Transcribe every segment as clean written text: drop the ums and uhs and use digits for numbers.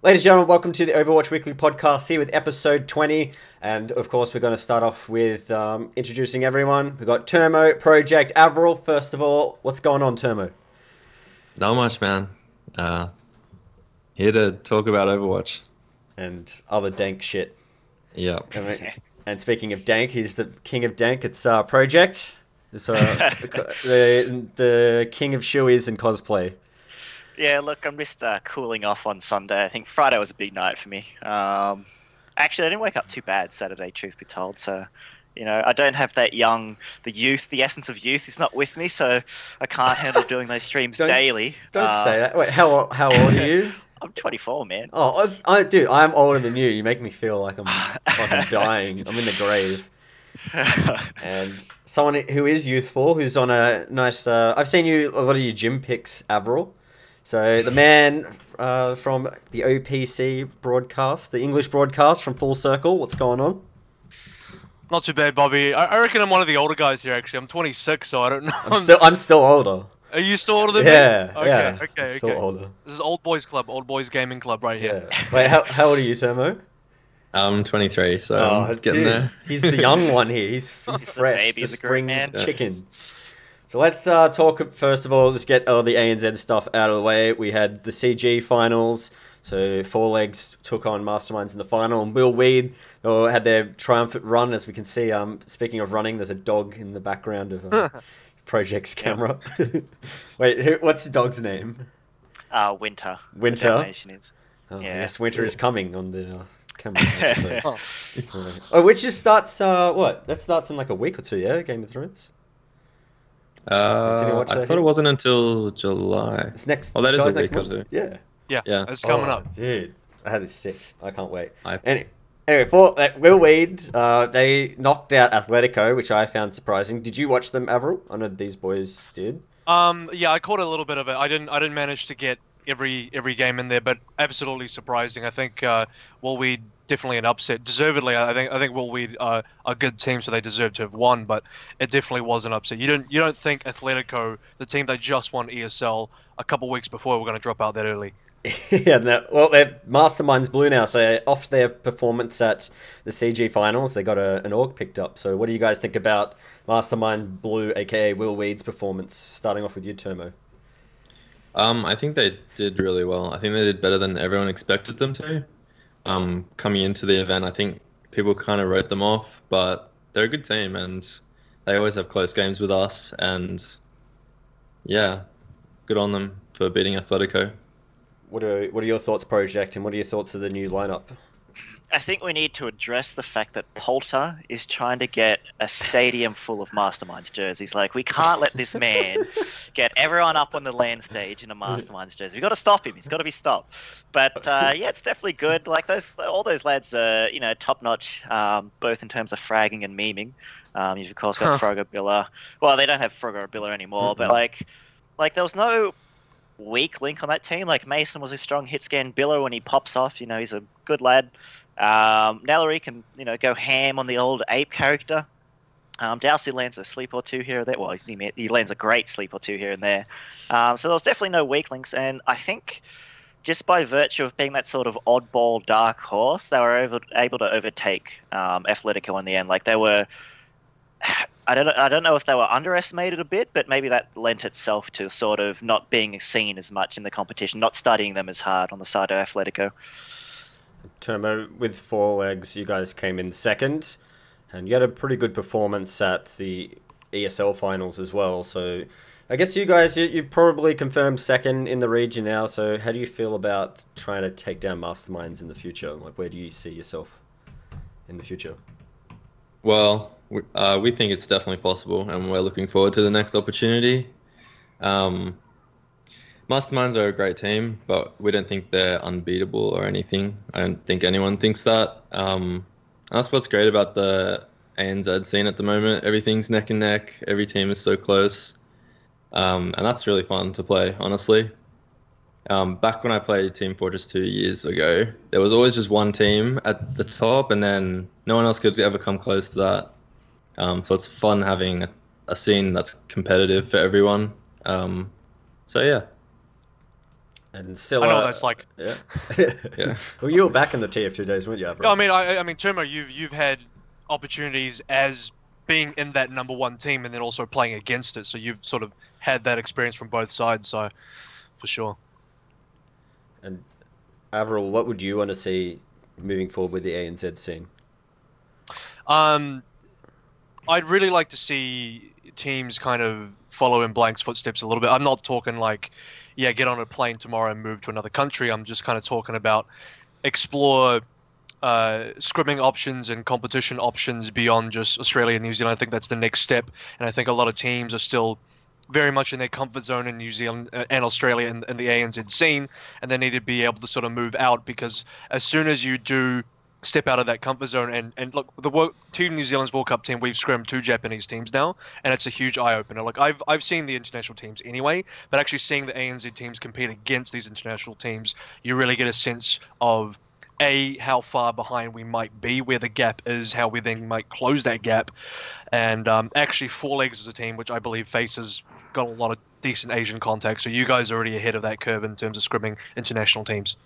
Ladies and gentlemen, welcome to the Overwatch Weekly Podcast here with episode 20. And of course, we're going to start off with introducing everyone. We've got Termo, Project, AVRL. First of all, what's going on, Termo? Not much, man. Here to talk about Overwatch. And other dank shit. Yep. And speaking of dank, he's the king of dank. It's Project. It's, the king of shoeies and cosplay. Yeah, look, I'm just cooling off on Sunday. I think Friday was a big night for me. Actually, I didn't wake up too bad Saturday, truth be told. So, you know, I don't have that the essence of youth is not with me, so I can't handle doing those streams daily. Don't say that. Wait, how old are you? I'm 24, man. Oh, dude, I'm older than you. You make me feel like I'm fucking dying. I'm in the grave. And someone who is youthful, who's on a nice... I've seen a lot of your gym pics, Avril. So the man from the OPC broadcast, the English broadcast from Full Circle, what's going on? Not too bad, Bobby. I reckon I'm one of the older guys here, actually. I'm 26, so I don't know. I'm still older. Are you still older than me? Okay. Still older. This is Old Boys Club, Old Boys Gaming Club right here. Yeah. Wait, how old are you, Termo? I'm 23, so I'm getting there. He's the young one here. He's fresh, the spring chicken. So let's talk, first of all, let's get all the ANZ stuff out of the way. We had the CG finals. So Four Legs took on Masterminds in the final. And Will Weed had their triumphant run. As we can see, speaking of running, there's a dog in the background of Project's camera. Wait, what's the dog's name? Winter. Winter? Yeah. Yes, Winter is coming on the camera, I suppose. Which just starts, what? That starts in like a week or two, yeah? Game of Thrones? I thought it wasn't until July. It's next. Oh, that is a next week or month? two. Yeah. Yeah, it's coming up. Dude, I had this sick. I can't wait. Anyway, for Will Weed, they knocked out Atletico, which I found surprising. Did you watch them, Avril? I know these boys did. Yeah, I caught a little bit of it. I didn't manage to get every game in there, but absolutely surprising. I think Will Weed definitely an upset, deservedly. I think Will Weed are a good team, so they deserve to have won. But it definitely was an upset. You don't think Atletico, the team they just won ESL a couple weeks before, were going to drop out that early? Yeah, well, they're Masterminds Blue now, so off their performance at the CG finals, they got an org picked up. So what do you guys think about Mastermind Blue, aka Will Weed's performance? Starting off with you, Termo. I think they did really well. I think they did better than everyone expected them to. Coming into the event, I think people kind of wrote them off, but they're a good team and they always have close games with us. And yeah, good on them for beating Atletico. What are your thoughts, Project, and what are your thoughts of the new lineup? I think we need to address the fact that Polter is trying to get a stadium full of Masterminds jerseys. Like, we can't let this man get everyone up on the LAN stage in a Masterminds jersey. We've got to stop him. He's got to be stopped. But yeah, it's definitely good. Like, all those lads are, top notch, both in terms of fragging and memeing. You've of course got Frogabilla. Well, they don't have Frogabilla anymore, but like there was no weak link on that team. Like, Mason was a strong hit scan. Billa, when he pops off, he's a good lad. Nellary can, go ham on the old ape character. Dowsey lands a sleep or two here or there. Well, he lands a great sleep or two here and there. So there was definitely no weak links, and I think just by virtue of being that sort of oddball dark horse, they were able to overtake Atletico in the end. Like, they were... I don't know if they were underestimated a bit, but maybe that lent itself to sort of not being seen as much in the competition, not studying them as hard on the side of Atletico. Termo, with Four Legs, you guys came in second, and you had a pretty good performance at the ESL finals as well. So I guess you guys, you probably confirmed second in the region now. So how do you feel about trying to take down Masterminds in the future? Like, where do you see yourself in the future? Well, we think it's definitely possible, and we're looking forward to the next opportunity. Masterminds are a great team, but we don't think they're unbeatable or anything. I don't think anyone thinks that. That's what's great about the ANZ scene at the moment. Everything's neck and neck. Every team is so close. And that's really fun to play, honestly. Back when I played Team Fortress 2 years ago, there was always just one team at the top, and then no one else could ever come close to that. So it's fun having a scene that's competitive for everyone. So yeah. And Scylla, I know that's like. Yeah. Yeah. Well, you were back in the TF2 days, weren't you, Avril? I mean, Termo, you've had opportunities as being in that #1 team and then also playing against it, so you've sort of had that experience from both sides. So, for sure. And Avril, what would you want to see moving forward with the ANZ scene? I'd really like to see teams kind of follow in Blank's footsteps a little bit. I'm not talking like, yeah, get on a plane tomorrow and move to another country. I'm just kind of talking about explore scrimming options and competition options beyond just Australia and New Zealand. I think that's the next step, and I think a lot of teams are still very much in their comfort zone in New Zealand and Australia and the ANZ scene, and they need to be able to sort of move out, because as soon as you do step out of that comfort zone, and look, two New Zealand's World Cup team, we've scrimmed 2 Japanese teams now, and it's a huge eye-opener. Like, I've seen the international teams anyway, but actually seeing the ANZ teams compete against these international teams, you really get a sense of how far behind we might be, where the gap is, how we then might close that gap. And actually, Four Legs is a team which I believe faces got a lot of decent Asian contacts, so you guys are already ahead of that curve in terms of scrimming international teams.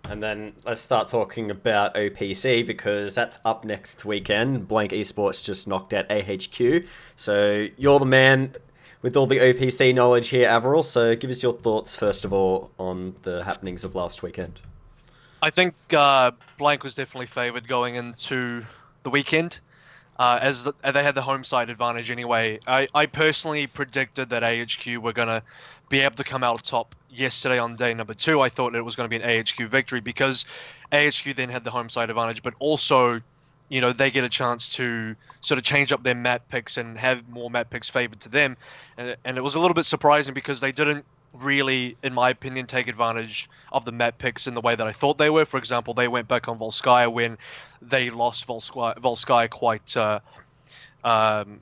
And then let's start talking about OPC, because that's up next weekend. Blank Esports just knocked out AHQ. So you're the man with all the OPC knowledge here, Avril. So give us your thoughts, first of all, on the happenings of last weekend. I think Blank was definitely favoured going into the weekend, as they had the home side advantage anyway. I personally predicted that AHQ were going to be able to come out top yesterday on day number 2. I thought it was going to be an AHQ victory, because AHQ then had the home side advantage, but also, you know, they get a chance to sort of change up their map picks and have more map picks favoured to them. And it was a little bit surprising, because they didn't really, in my opinion, take advantage of the map picks in the way that I thought they were. For example, they went back on Volskaya when they lost Volskaya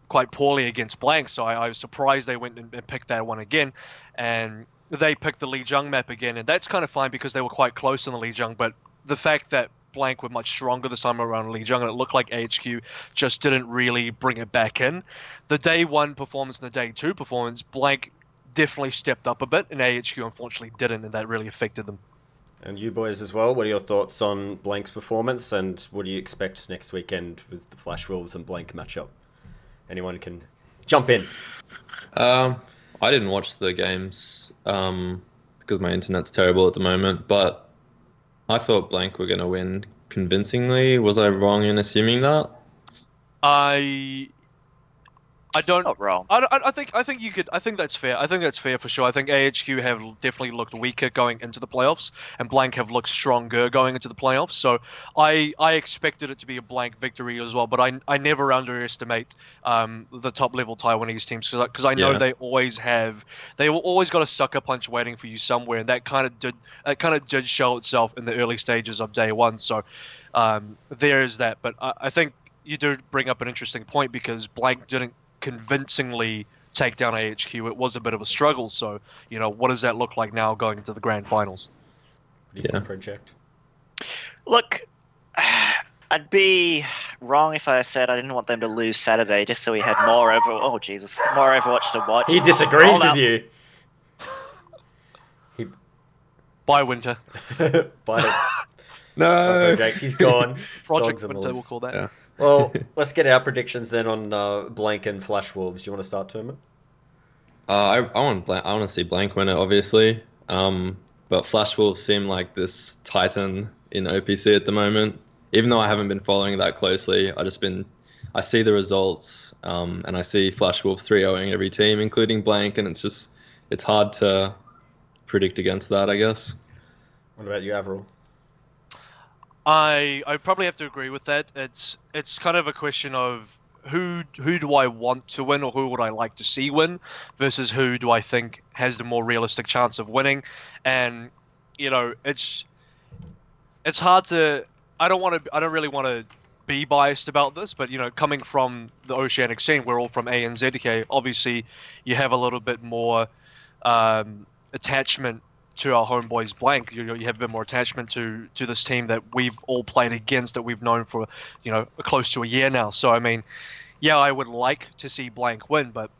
quite poorly against Blank, so I was surprised they went and picked that one again, and they picked the Lijiang map again, and that's kind of fine because they were quite close in the Lijiang, but the fact that Blank were much stronger this time around Lijiang, and it looked like AHQ just didn't really bring it back in. The day 1 performance and the day 2 performance, Blank definitely stepped up a bit, and AHQ unfortunately didn't, and that really affected them. And you boys as well, what are your thoughts on Blank's performance, and what do you expect next weekend with the Flash Wolves and Blank matchup? Anyone can jump in. I didn't watch the games because my internet's terrible at the moment, but I thought Blank were going to win convincingly. Was I wrong in assuming that? I don't. Not wrong. I think that's fair. I think that's fair for sure. I think AHQ have definitely looked weaker going into the playoffs, and Blank have looked stronger going into the playoffs. So I expected it to be a Blank victory as well, but I never underestimate the top level Taiwanese teams, because I know they always got a sucker punch waiting for you somewhere, and that kind of did show itself in the early stages of day 1. So there is that. But I think you do bring up an interesting point, because Blank didn't convincingly take down AHQ. It was a bit of a struggle. So, you know, what does that look like now going into the grand finals? What do you think, Project? Look, I'd be wrong if I said I didn't want them to lose Saturday just so we had more more Overwatch to watch. He disagrees with you. Bye, Winter. Bye. No. Project, he's gone. Project Winter, we'll call that. Yeah. Well, let's get our predictions then on Blank and Flash Wolves. Do you want to start, Termo? I want to see Blank win it, obviously. But Flash Wolves seem like this titan in OPC at the moment. Even though I haven't been following that closely, I see the results, and I see Flash Wolves 3-0ing every team, including Blank, and it's hard to predict against that, I guess. What about you, Avril? I probably have to agree with that. It's kind of a question of who do I want to win, or who would I like to see win, versus who do I think has the more realistic chance of winning. And you know, it's hard to. I don't really want to be biased about this, but you know, coming from the Oceanic scene, we're all from ANZ. Okay, obviously, you have a little bit more attachment to our homeboys Blank. You have a bit more attachment to this team that we've all played against, that we've known for, close to a year now. So I mean, yeah, I would like to see Blank win, but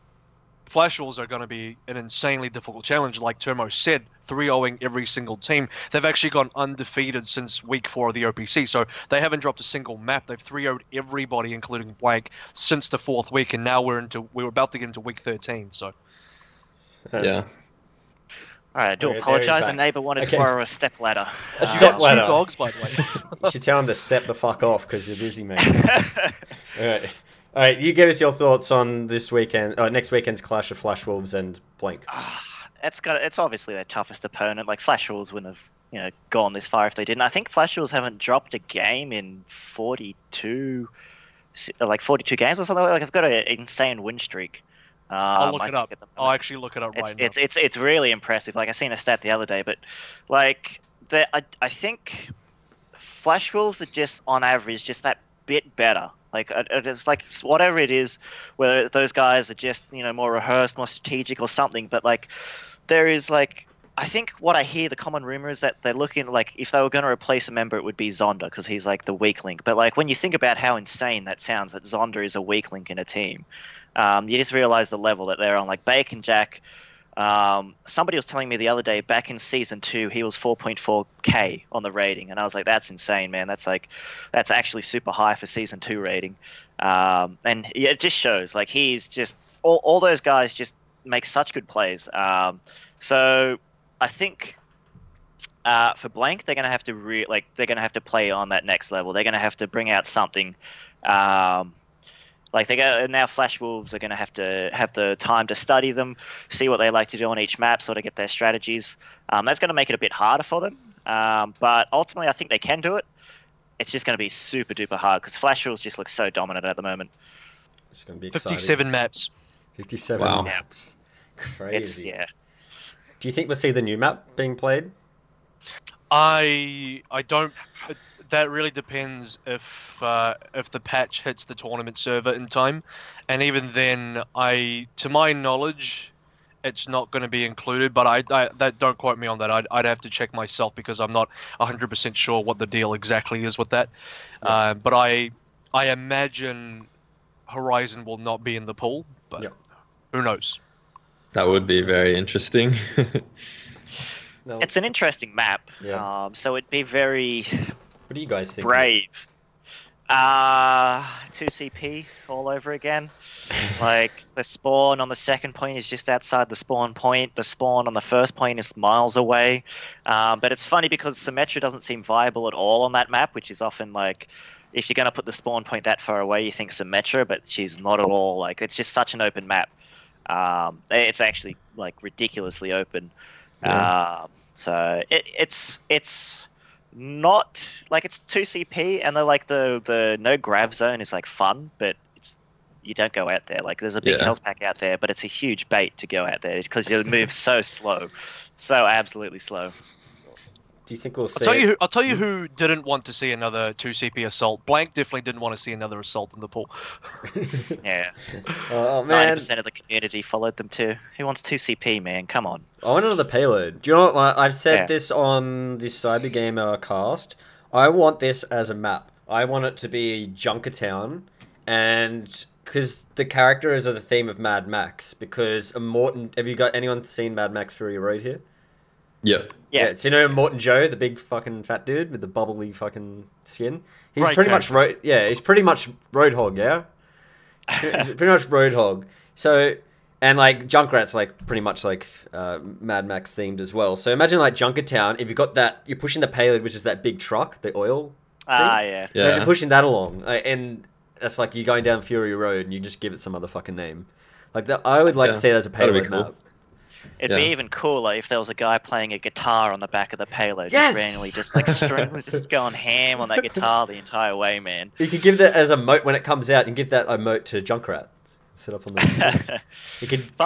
Flash Wolves are going to be an insanely difficult challenge. Like Termo said, 3-0ing every single team. They've actually gone undefeated since week 4 of the OPC, so they haven't dropped a single map. They've 3-0'd everybody, including Blank, since the 4th week, and now we're about to get into week 13. So, yeah. All right, I do apologize. The neighbor wanted to borrow a step ladder. A step ladder. 2 dogs, by the way. You should tell him to step the fuck off because you're busy, mate. All right. You give us your thoughts on this weekend, next weekend's clash of Flash Wolves and Blank. It's obviously their toughest opponent. Like Flash Wolves wouldn't have, gone this far if they didn't. I think Flash Wolves haven't dropped a game in 42 games or something. Like they've got an insane win streak. I'll look it up. I'll actually look it up right now. It's really impressive. Like I seen a stat the other day, but like I think Flash Wolves are just on average just that bit better. Like it's like whatever it is, whether those guys are just more rehearsed, more strategic or something. But like there is like I think what I hear the common rumor is that they're looking like if they were going to replace a member, it would be Zonda because he's like the weak link. But like when you think about how insane that sounds, that Zonda is a weak link in a team. You just realize the level that they're on. Like Bacon Jack, somebody was telling me the other day back in season 2 he was 4.4k on the rating, and I was like, that's insane, man. That's actually super high for season 2 rating. And it just shows like he's just all those guys just make such good plays. So I think for Blank they're gonna have to play on that next level. They're gonna have to bring out something. Like now Flash Wolves are going to have the time to study them, see what they like to do on each map, sort of get their strategies. That's going to make it a bit harder for them. But ultimately, I think they can do it. It's just going to be super duper hard because Flash Wolves just look so dominant at the moment. It's going to be exciting. 57 maps. 57 maps. Crazy. Do you think we'll see the new map being played? I don't. That really depends if the patch hits the tournament server in time, and even then, to my knowledge, it's not going to be included. But that don't quote me on that. I'd have to check myself because I'm not 100% sure what the deal exactly is with that. Yeah. But I imagine Horizon will not be in the pool, but who knows? That would be very interesting. No. It's an interesting map. Yeah. So it'd be very. What do you guys think? Brave. 2CP all over again. Like the spawn on the second point is just outside the spawn point. The spawn on the first point is miles away. But it's funny because Symmetra doesn't seem viable at all on that map, which is often like if you're going to put the spawn point that far away, you think Symmetra, but she's not at all. Like it's just such an open map. It's actually like ridiculously open. Yeah. So it's not like it's 2CP and they're like the no grav zone is like fun, but you don't go out there. Like there's a big health pack out there, but it's a huge bait to go out there because you move so slow, so absolutely slow. Do you think we'll see? I'll tell you who didn't want to see another 2CP assault. Blank definitely didn't want to see another assault in the pool. Yeah. Oh man. 90% of the community followed them too. Who wants 2CP, man? Come on. I want another payload. Do you know what? I've said this on this CyberGamer cast. I want this as a map. I want it to be Junkertown, and because the characters are the theme of Mad Max. Because Morton, have you got anyone seen Mad Max Fury Road here? Yep. Yeah. So you know Morton Joe, the big fucking fat dude with the bubbly fucking skin? He's pretty much he's pretty much Roadhog, yeah? He's pretty much Roadhog. So and like Junkrat's like pretty much like Mad Max themed as well. So imagine like Junkertown, if you've got that, you're pushing the payload, which is that big truck, the oil thing. Yeah. Imagine pushing that along. And that's like you're going down Fury Road and you just give it some other fucking name. Like that, I would like to see it as a payload map. It'd be even cooler if there was a guy playing a guitar on the back of the payload, just randomly, just like just going ham on that guitar the entire way, man. You could give that as a moat when it comes out. You can give that emote to Junkrat. Set up on the. You could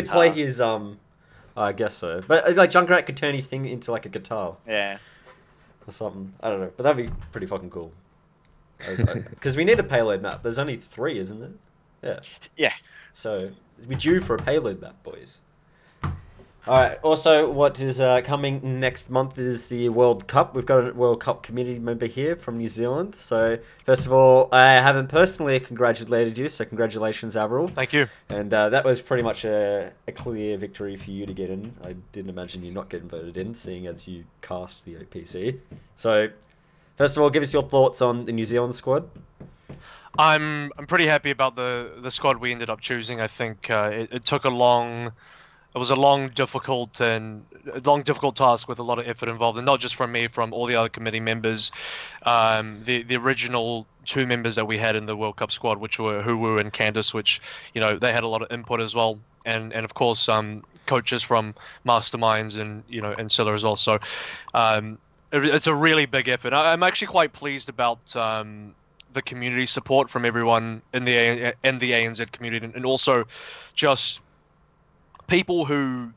play his I guess so, but like Junkrat could turn his thing into like a guitar. Yeah. Or something. I don't know, but that'd be pretty fucking cool. Because we need a payload map. There's only 3, isn't there? Yeah. Yeah. So we're due for a payload map, boys. All right. Also, what is coming next month is the World Cup. We've got a World Cup committee member here from New Zealand. So, first of all, I haven't personally congratulated you, so congratulations, AVRL. Thank you. And that was pretty much a clear victory for you to get in. I didn't imagine you not getting voted in, seeing as you cast the OPC. So, first of all, give us your thoughts on the New Zealand squad. I'm pretty happy about the squad we ended up choosing. I think it took a long. It was a long, difficult task with a lot of effort involved, and not just from me, from all the other committee members. The original 2 members that we had in the World Cup squad, which were Huwu and Candice, which they had a lot of input as well, and of course coaches from Masterminds and Scylla as well. So it's a really big effort. I'm actually quite pleased about the community support from everyone in the ANZ community, and also just people who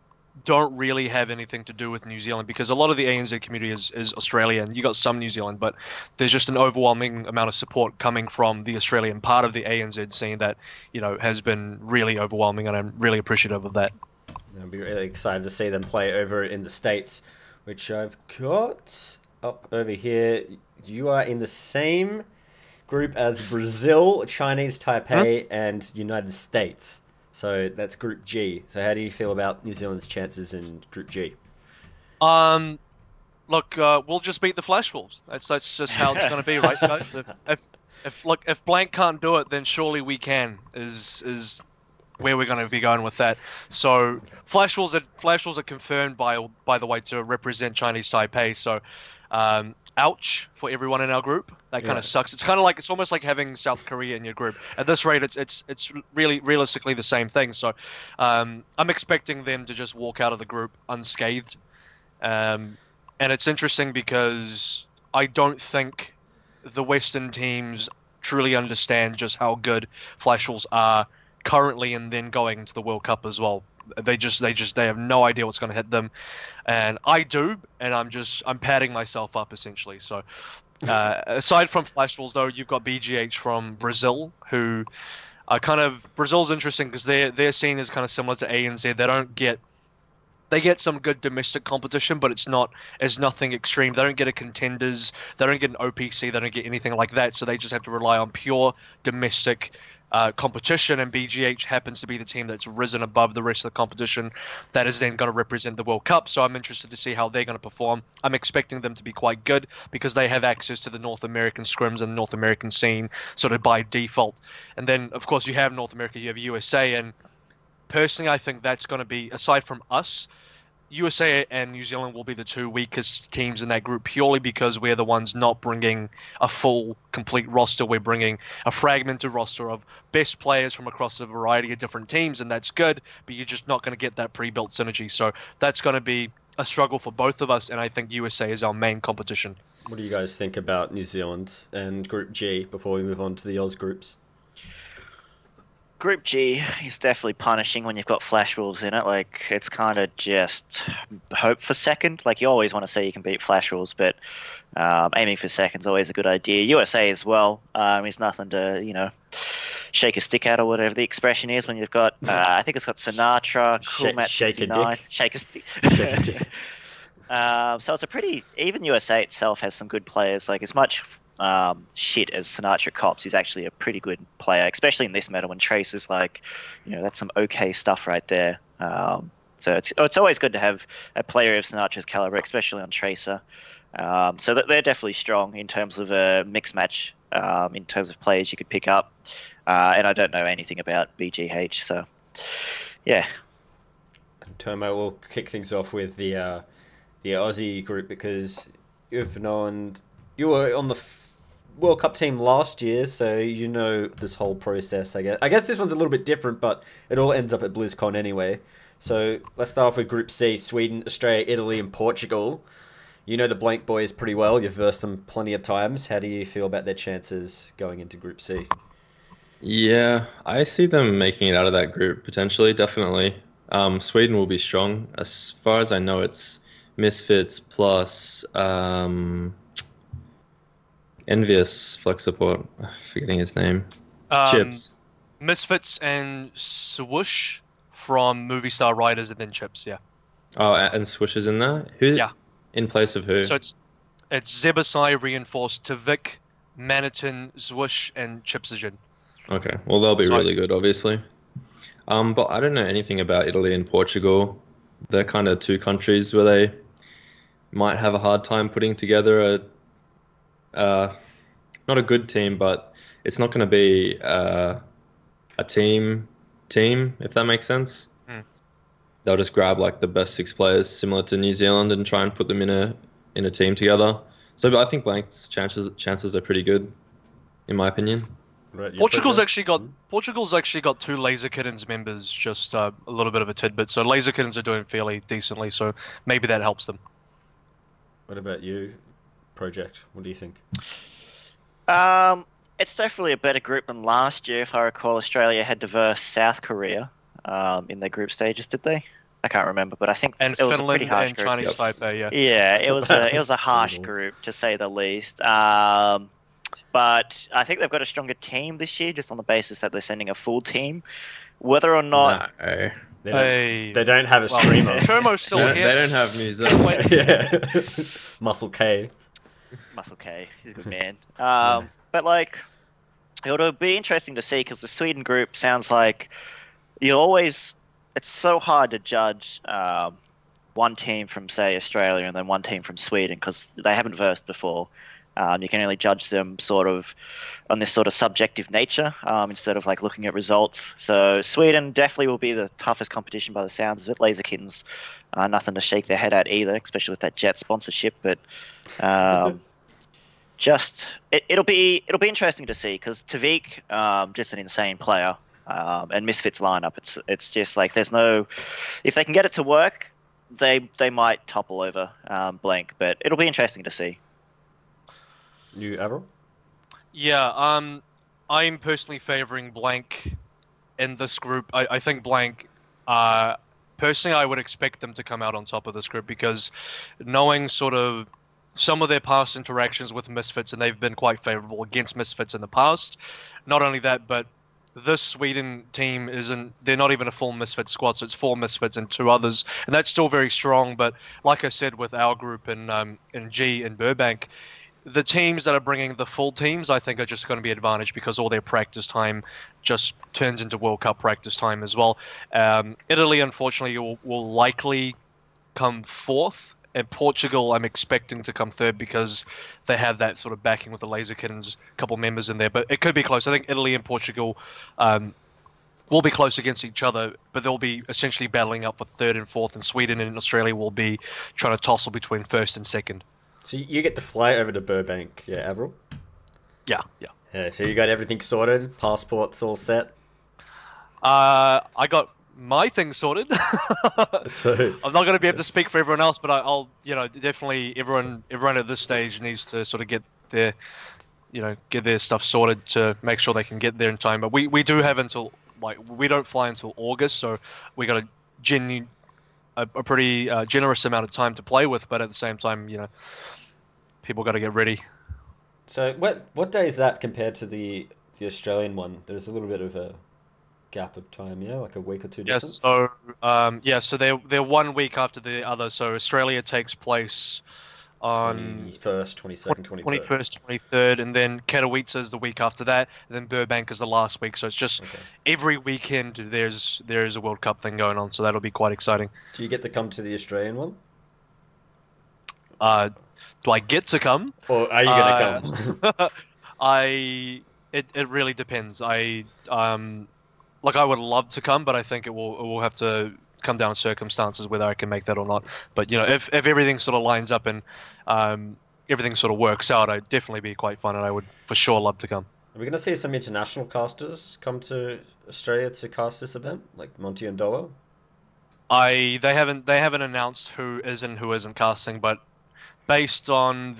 don't really have anything to do with New Zealand, because a lot of the ANZ community is Australian. You got some New Zealand, but there's just an overwhelming amount of support coming from the Australian part of the ANZ scene that has been really overwhelming, and I'm really appreciative of that. I'll be really excited to see them play over in the States, which I've got up over here. You are in the same group as Brazil, Chinese Taipei, and United States. So that's Group G. So how do you feel about New Zealand's chances in Group G? Look, we'll just beat the Flash Wolves. That's just how it's going to be, right, guys? If Blank can't do it, then surely we can. Is where we're going to be going with that. So Flash Wolves are confirmed by the way to represent Chinese Taipei. So ouch for everyone in our group. That kind of sucks. It's almost like having South Korea in your group. At this rate, it's really realistically the same thing. So I'm expecting them to just walk out of the group unscathed. And it's interesting because I don't think the Western teams truly understand just how good Flash Wolves are currently, and then going into the World Cup as well. They have no idea what's going to hit them, and I do, and I'm patting myself up essentially. So aside from Flash Wolves, though, you've got BGH from Brazil, who are Brazil's interesting because their scene is kind of similar to ANZ. They get some good domestic competition, but it's nothing extreme. They don't get a contenders, they don't get an OPC, they don't get anything like that. So they just have to rely on pure domestic competition, and BGH happens to be the team that's risen above the rest of the competition that is then going to represent the World Cup. So I'm interested to see how they're going to perform. I'm expecting them to be quite good because they have access to the North American scrims and the North American scene sort of by default. And then, of course, you have North America, you have USA, and personally, I think that's going to be, aside from us, USA and New Zealand will be the 2 weakest teams in that group, purely because we're the ones not bringing a full, complete roster. We're bringing a fragmented roster of best players from across a variety of different teams, and that's good, but you're just not going to get that pre-built synergy. So that's going to be a struggle for both of us, and I think USA is our main competition. What do you guys think about New Zealand and Group G before we move on to the Oz groups? Group G is definitely punishing when you've got Flash Wolves in it. Like, it's kind of just hope for second. Like, you always want to say you can beat Flash Wolves, but aiming for second's always a good idea. USA as well is nothing to, shake a stick at, or whatever the expression is when you've got, I think it's got Sinatra, Cool Matt 69. Shake a stick. So it's a pretty, even USA itself has some good players. Like, as much shit as Sinatra cops, he's actually a pretty good player, especially in this meta when Trace is like, that's some okay stuff right there. So it's always good to have a player of Sinatra's caliber, especially on Tracer. So they're definitely strong in terms of a mixed match, in terms of players you could pick up. And I don't know anything about BGH, so yeah. Termo will kick things off with the Aussie group, because you were on the World Cup team last year, so you know this whole process, I guess. I guess this one's a little bit different, but it all ends up at BlizzCon anyway. So let's start off with Group C: Sweden, Australia, Italy, and Portugal. You know the Blank boys pretty well. You've versed them plenty of times. How do you feel about their chances going into Group C? Yeah, I see them making it out of that group, potentially, definitely. Sweden will be strong. As far as I know, it's Misfits plus Envious Flex Support. Forgetting his name. Chips. Misfits and Swoosh from Movie Star Riders, and then Chips, yeah. Oh, and Swish is in there? Who? Yeah. In place of who? So it's Zebasai reinforced to Vic, Manitin, Zwish, and Chipsogen. Okay, well they'll be really good, obviously. But I don't know anything about Italy and Portugal. They're kind of two countries where they might have a hard time putting together not a good team, but it's not going to be a team, if that makes sense. They'll just grab like the best 6 players similar to New Zealand and try and put them in a team together. So I think Blank's chances are pretty good, in my opinion. Right, Portugal's actually got 2 Laser Kittens members. Just a little bit of a tidbit. So Laser Kittens are doing fairly decently. So maybe that helps them. What about you, Project? What do you think? It's definitely a better group than last year. If I recall, Australia had to verse South Korea in their group stages, did they? I can't remember, but I think and it was a pretty harsh and group. Chinese Taipei, yeah. Yeah, it was a harsh group to say the least. But I think they've got a stronger team this year, just on the basis that they're sending a full team. Whether or not they don't have a streamer. Termo's still here. They don't have music. Yeah. Muscle K. Muscle K, he's a good man. But like, it'll be interesting to see because the Sweden group sounds like it's so hard to judge one team from, say, Australia and then one team from Sweden because they haven't versed before. You can only judge them sort of on this sort of subjective nature instead of like looking at results. So Sweden definitely will be the toughest competition by the sounds of it. Laser Kittens, nothing to shake their head at either, especially with that Jet sponsorship. But it'll be interesting to see because Tavik, just an insane player, and Misfits lineup. It's just like there's no, if they can get it to work, they might topple over Blank. But it'll be interesting to see. You, Avril? Yeah, I'm personally favouring Blank in this group. I think Blank, personally, I would expect them to come out on top of this group because knowing sort of some of their past interactions with Misfits, and they've been quite favourable against Misfits in the past. Not only that, but this Sweden team they're not even a full Misfits squad, so it's 4 Misfits and 2 others, and that's still very strong. But like I said, with our group in G in Burbank, the teams that are bringing the full teams, I think, are just going to be advantaged because all their practice time just turns into World Cup practice time as well. Italy, unfortunately, will likely come 4th, and Portugal, I'm expecting to come 3rd because they have that sort of backing with the Laser Kittens, a couple members in there. But it could be close. I think Italy and Portugal will be close against each other, but they'll be essentially battling up for 3rd and 4th, and Sweden and Australia will be trying to tussle between 1st and 2nd. So you get to fly over to Burbank, yeah, Avril? Yeah. Yeah, so you got everything sorted? Passport's all set? I got my thing sorted. So I'm not going to be able to speak for everyone else, but I'll definitely everyone at this stage needs to sort of get their stuff sorted to make sure they can get there in time. But we do have until, like, we don't fly until August, so we got a pretty generous amount of time to play with, but at the same time, people got to get ready. So what day is that compared to the Australian one? There's a little bit of a gap of time, yeah, like a week or 2 difference. So they're 1 week after the other. So Australia takes place on 21st, 22nd, 23rd. 21st, 23rd, and then Katowice is the week after that, and then Burbank is the last week. So it's just every weekend there is a World Cup thing going on, so that'll be quite exciting. Do you get to come to the Australian one? Do I get to come? Or are you going to come? It really depends. I would love to come, but I think it will have to come down to circumstances whether I can make that or not. But if everything sort of lines up and everything sort of works out, I'd definitely be quite fun, and I would for sure love to come. Are we going to see some international casters come to Australia to cast this event, like Monty and Doa? They haven't announced who is and who isn't casting, but based on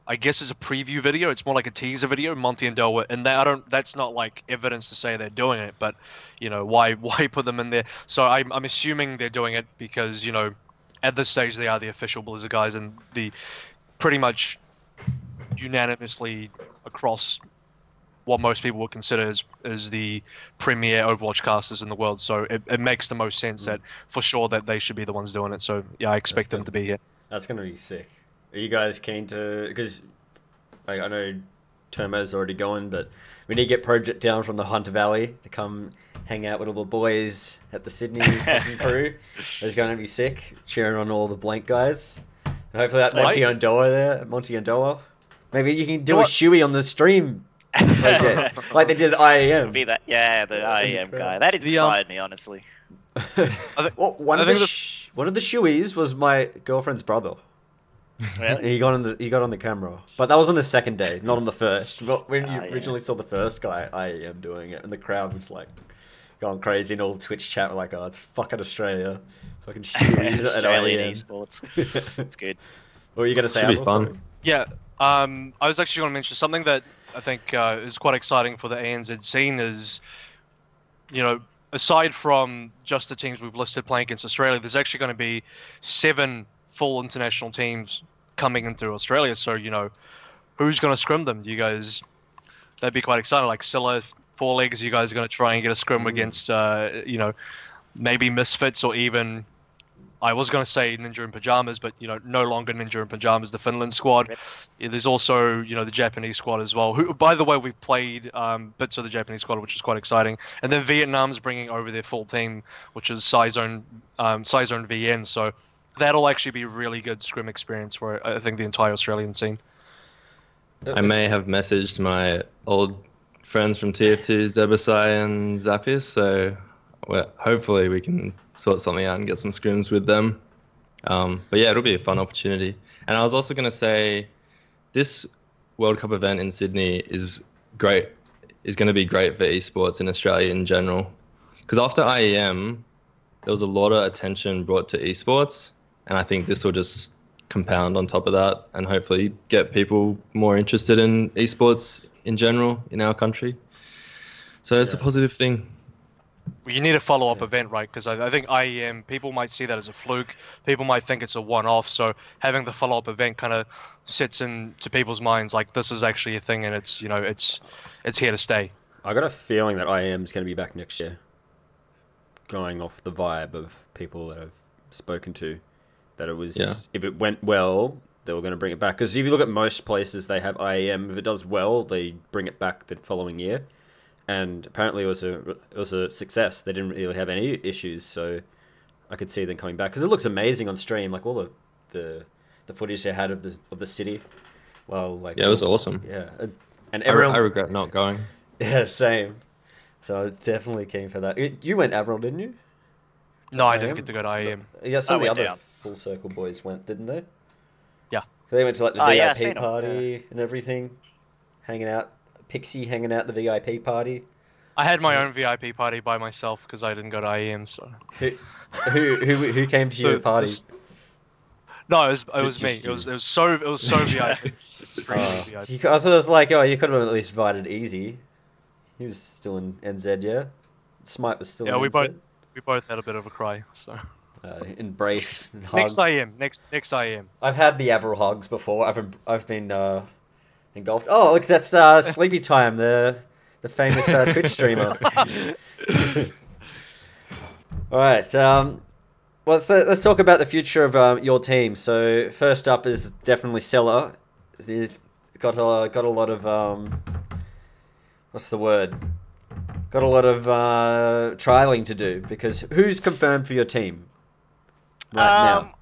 I guess it's a preview video. It's more like a teaser video. Monty and Doa, and that's not like evidence to say they're doing it, but why put them in there? So I'm assuming they're doing it because at this stage they are the official Blizzard guys, and the pretty much unanimously across what most people would consider as the premier Overwatch casters in the world. So it makes the most sense that for sure that they should be the ones doing it. So yeah, I expect them to be here. That's gonna be sick. Are you guys keen to? Because I know Termo's already going, but we need to get Project down from the Hunter Valley to come hang out with all the boys at the Sydney fucking crew. It's going to be sick, cheering on all the blank guys. And hopefully that Monty Ondoa. Maybe you can do a shoey on the stream. Like they did at IAM. Be that, yeah, the IAM guy. That inspired me, honestly. One of the shoeys was my girlfriend's brother. Really? He got on the camera, but that was on the second day, not on the first. But when you originally saw the first guy, I am doing it, and the crowd was like going crazy, and all the Twitch chat were like, "Oh, it's fucking Australia, fucking shoeys at Australian esports." It's good. What were you gonna say? Should be fun. Yeah, I was actually going to mention something that I think is quite exciting for the ANZ scene is, you know, aside from just the teams we've listed playing against Australia, there's actually going to be 7 full international teams coming into Australia. So, you know, who's going to scrim them? You guys, that'd be quite exciting. Like Scylla, 4 legs, you guys are going to try and get a scrim against, you know, maybe Misfits or even, I was going to say Ninja in Pajamas, but, you know, no longer Ninja in Pajamas, the Finland squad. Yeah, there's also, you know, the Japanese squad as well, who, by the way, we've played bits of the Japanese squad, which is quite exciting. And then Vietnam's bringing over their full team, which is Cyzone VN. So that'll actually be a really good scrim experience for, I think, the entire Australian scene. I may have messaged my old friends from TF2, Zebasai and Zappius, so hopefully we can sort something out and get some scrims with them. But yeah, it'll be a fun opportunity. And I was also going to say, this World Cup event in Sydney is going to be great for esports in Australia in general. Because after IEM, there was a lot of attention brought to esports, and I think this will just compound on top of that and hopefully get people more interested in esports in general in our country. So it's a positive thing. Well, you need a follow-up event, right? Because I think IEM, people might see that as a fluke. People might think it's a one-off. So having the follow-up event kind of sits into people's minds like this is actually a thing, and it's, you know, it's here to stay. I got a feeling that IEM is going to be back next year. Going off the vibe of people that I've spoken to, that it was if it went well, they were going to bring it back. Because if you look at most places, they have IEM. If it does well, they bring it back the following year. And apparently it was a success. They didn't really have any issues, so I could see them coming back because it looks amazing on stream. Like all the footage they had of the city. Well, like it was awesome. Yeah, and everyone. I regret not going. Yeah, same. So I definitely keen for that. You went AVRL, didn't you? No, I didn't get to go to IEM. Yeah, some of the other Full Circle boys went, didn't they? Yeah. They went to like the VIP party and everything, hanging out. Pixie hanging out at the VIP party. I had my own VIP party by myself because I didn't go to IEM. So who came to your party? No, it was me. It was so VIP. VIP. I thought it was like, oh, you could have at least invited Easy. He was still in NZ, yeah. Smite was still in NZ. Yeah, we both had a bit of a cry. So embrace and hug. Next IEM. Next IEM. I've had the AVRL hugs before. I've been engulfed. Oh, look, that's SleepyTime, the famous Twitch streamer. All right. Well, so let's talk about the future of your team. So first up is definitely Scylla. Got a lot of what's the word? Got a lot of trialing to do because who's confirmed for your team right now?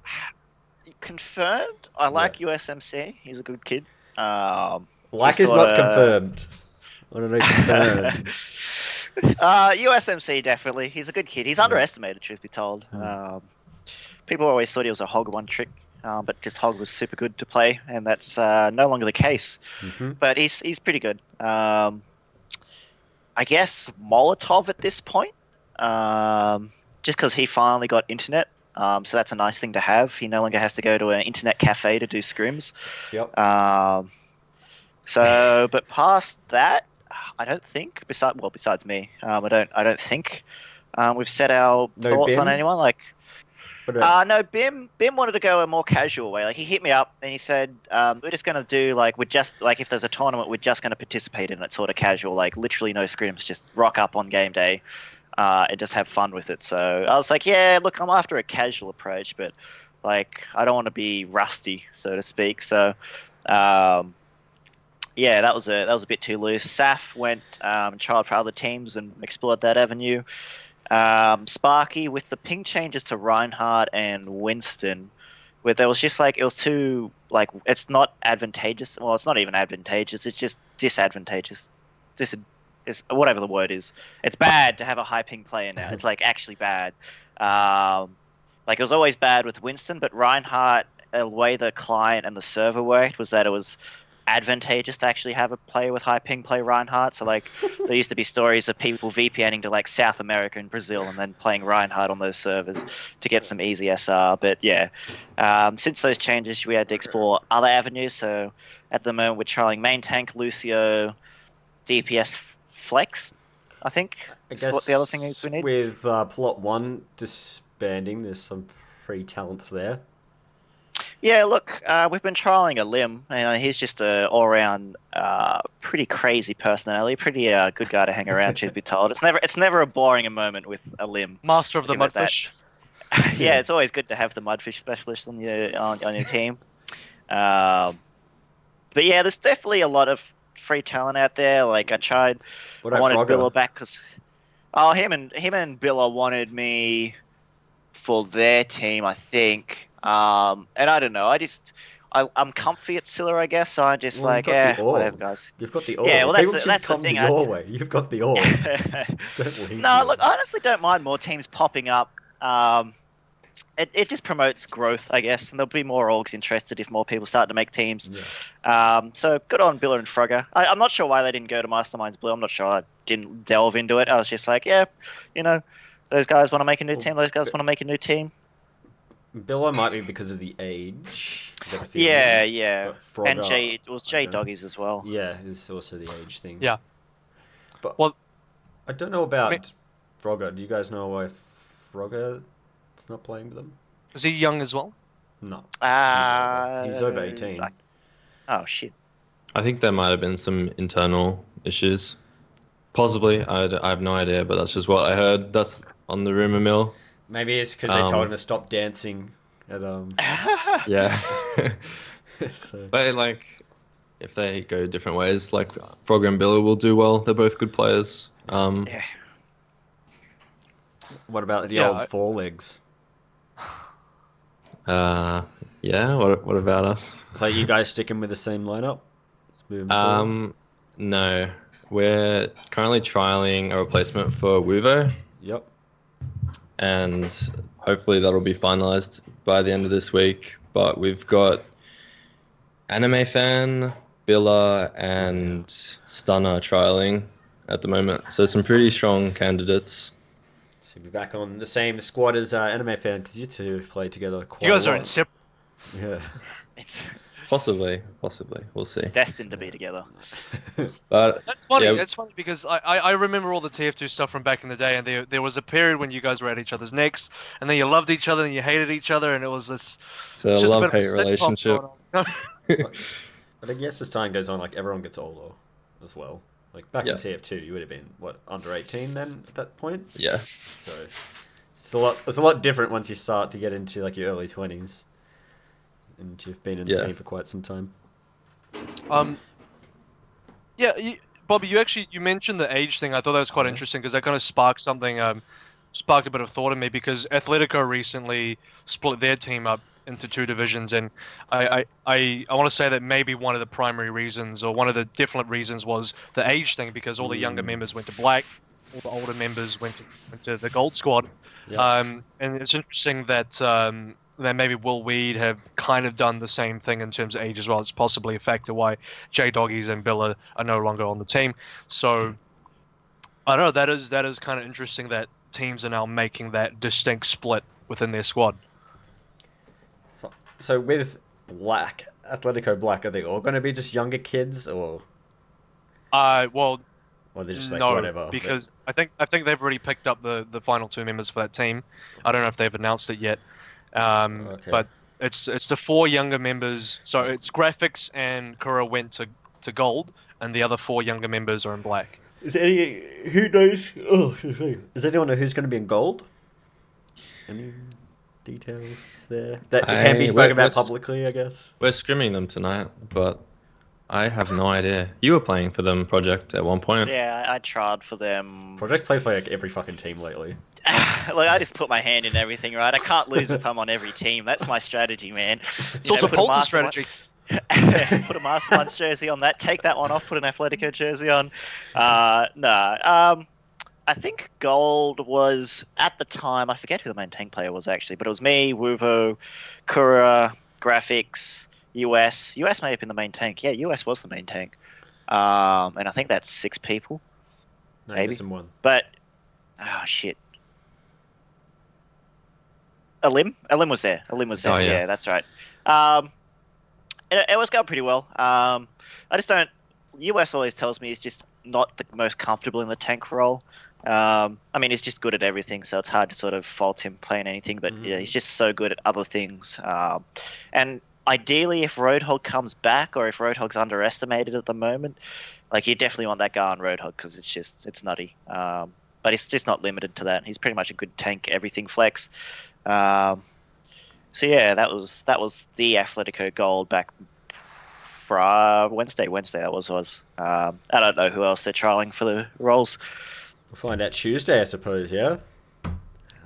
Confirmed. I like USMC. He's a good kid. Like is not confirmed. I don't know. Confirmed. USMC definitely. He's a good kid. He's underestimated, truth be told. People always thought he was a hog one trick, but just hog was super good to play, and that's no longer the case. But he's pretty good. I guess Molotov at this point, just because he finally got internet. So that's a nice thing to have. He no longer has to go to an internet cafe to do scrims. Yep. But past that, I don't think. Besides me, I don't think we've set our thoughts on anyone. Like, No, Bim wanted to go a more casual way. Like he hit me up and he said, "We're just gonna do if there's a tournament, we're just gonna participate in it, sort of casual, like literally no scrims, just rock up on game day, and just have fun with it." So I was like, "Yeah, look, I'm after a casual approach, but like I don't want to be rusty, so to speak." So, yeah, that was a bit too loose. Saf went trialed for other teams and explored that avenue. Sparky with the ping changes to Reinhardt and Winston, where there was just it was too it's not advantageous. Well, it's not even advantageous. It's just disadvantageous. It's whatever the word is. It's bad to have a high ping player now. It's actually bad. It was always bad with Winston, but Reinhardt, the way the client and the server worked was that it was advantageous to actually have a player with high ping play Reinhardt. So there used to be stories of people VPNing to South America and Brazil and then playing Reinhardt on those servers to get some easy SR. But yeah, since those changes, we had to explore other avenues. So at the moment, we're trialing main tank, Lucio, DPS Flex, I think. I guess what the other thing is we need. With plot 1 disbanding, there's some free talent there. Yeah, look, we've been trialing a Lim, and he's just an all-around pretty crazy personality, pretty good guy to hang around, truth be told. It's never a boring moment with a Lim. Master of the Mudfish. Yeah, it's always good to have the Mudfish specialist on your team. But yeah, there's definitely a lot of free talent out there. I wanted Billa back because him and Billa wanted me for their team, I think. And I don't know. I'm comfy at Scylla, I guess. So I'm just whatever, guys. You've got the ore. Yeah, well, that's the thing. Your way. You've got the ore. No, look, I honestly don't mind more teams popping up. It just promotes growth, I guess, and there'll be more orgs interested if more people start to make teams. Yeah. So good on Billa and Frogger. I'm not sure why they didn't go to Masterminds Blue. I'm not sure. I didn't delve into it. I was just those guys want to make a new team. Those guys want to make a new team. Billa might be because of the age. Yeah. And it was J Doggies as well. Yeah, it's also the age thing. Yeah. But I don't know about Frogger. Do you guys know why Frogger is not playing with them? Is he young as well? No. He's over 18. Oh, shit. I think there might have been some internal issues. Possibly. I have no idea, but that's just what I heard. That's on the rumor mill. Maybe it's because they told him to stop dancing at Yeah. So. But if they go different ways, Frogger and Billa will do well. They're both good players. Yeah. What about the old four legs? Yeah. What about us? So you guys sticking with the same lineup? No. We're currently trialing a replacement for Wuvo. Yep. And hopefully that'll be finalized by the end of this week. But we've got Anime Fan, Billa, and Stunner trialing at the moment. So some pretty strong candidates. So you'll be back on the same squad as Anime Fan because you two play together quite You guys a are lot. in separate. Yeah. It's Possibly. We'll see. destined to be together. But That's funny. yeah. That's funny because I remember all the TF2 stuff from back in the day, and there was a period when you guys were at each other's necks, and then you loved each other and you hated each other, and it was this. It's a love-hate relationship. But I guess as time goes on, everyone gets older as well. Back in TF2, you would have been under 18 then at that point. Yeah. So it's a lot different once you start to get into your early 20s. And you've been in the scene for quite some time. Bobby, you mentioned the age thing. I thought that was quite interesting because that kind of sparked something, sparked a bit of thought in me because Atletico recently split their team up into 2 divisions, and I want to say that maybe one of the primary reasons or one of the definite reasons was the age thing because all the younger members went to black, all the older members went to the gold squad. Yep. And it's interesting that maybe Will Weed have kind of done the same thing in terms of age as well. It's possibly a factor why J Doggies and Billa are no longer on the team. So I don't know. That is kind of interesting that teams are now making that distinct split within their squad. So with Black, Atletico Black, are they all going to be just younger kids or? Well, or they're just no, whatever. Because I think they've already picked up the final 2 members for that team. I don't know if they've announced it yet. But it's the 4 younger members. So it's graphics and Kura went to gold, and the other 4 younger members are in black. Is who knows? Oh, does anyone know who's going to be in gold? Any details there that can be spoken about publicly? I guess we're scrimming them tonight, but I have no idea. You were playing for them, Project, at one point. Yeah, I tried for them. Project's played for like every fucking team lately. Like, I just put my hand in everything, right? I can't lose if I'm on every team. That's my strategy, man. It's also Polter's strategy. Put a Masterminds jersey on that. Take that one off. Put an Atletico jersey on. I think gold was, at the time, I forget who the main tank player was actually, but it was me, Wuvo, Kura, Graphics, US. US may have been the main tank. Yeah, US was the main tank. And I think that's 6 people. No, maybe. One. But, oh shit. Alim was there. Alim was there. Oh, yeah, that's right. It was going pretty well. I just don't... US always tells me he's just not the most comfortable in the tank role. I mean, he's just good at everything, so it's hard to sort of fault him playing anything, but yeah, he's just so good at other things. And ideally, if Roadhog comes back, or if Roadhog's underestimated at the moment, like, you definitely want that guy on Roadhog, because it's nutty. But it's just not limited to that. He's pretty much a good tank, everything flex. So yeah, that was the Atletico gold back Wednesday that was. I don't know who else they're trialing for the roles. We'll find out Tuesday, I suppose, yeah?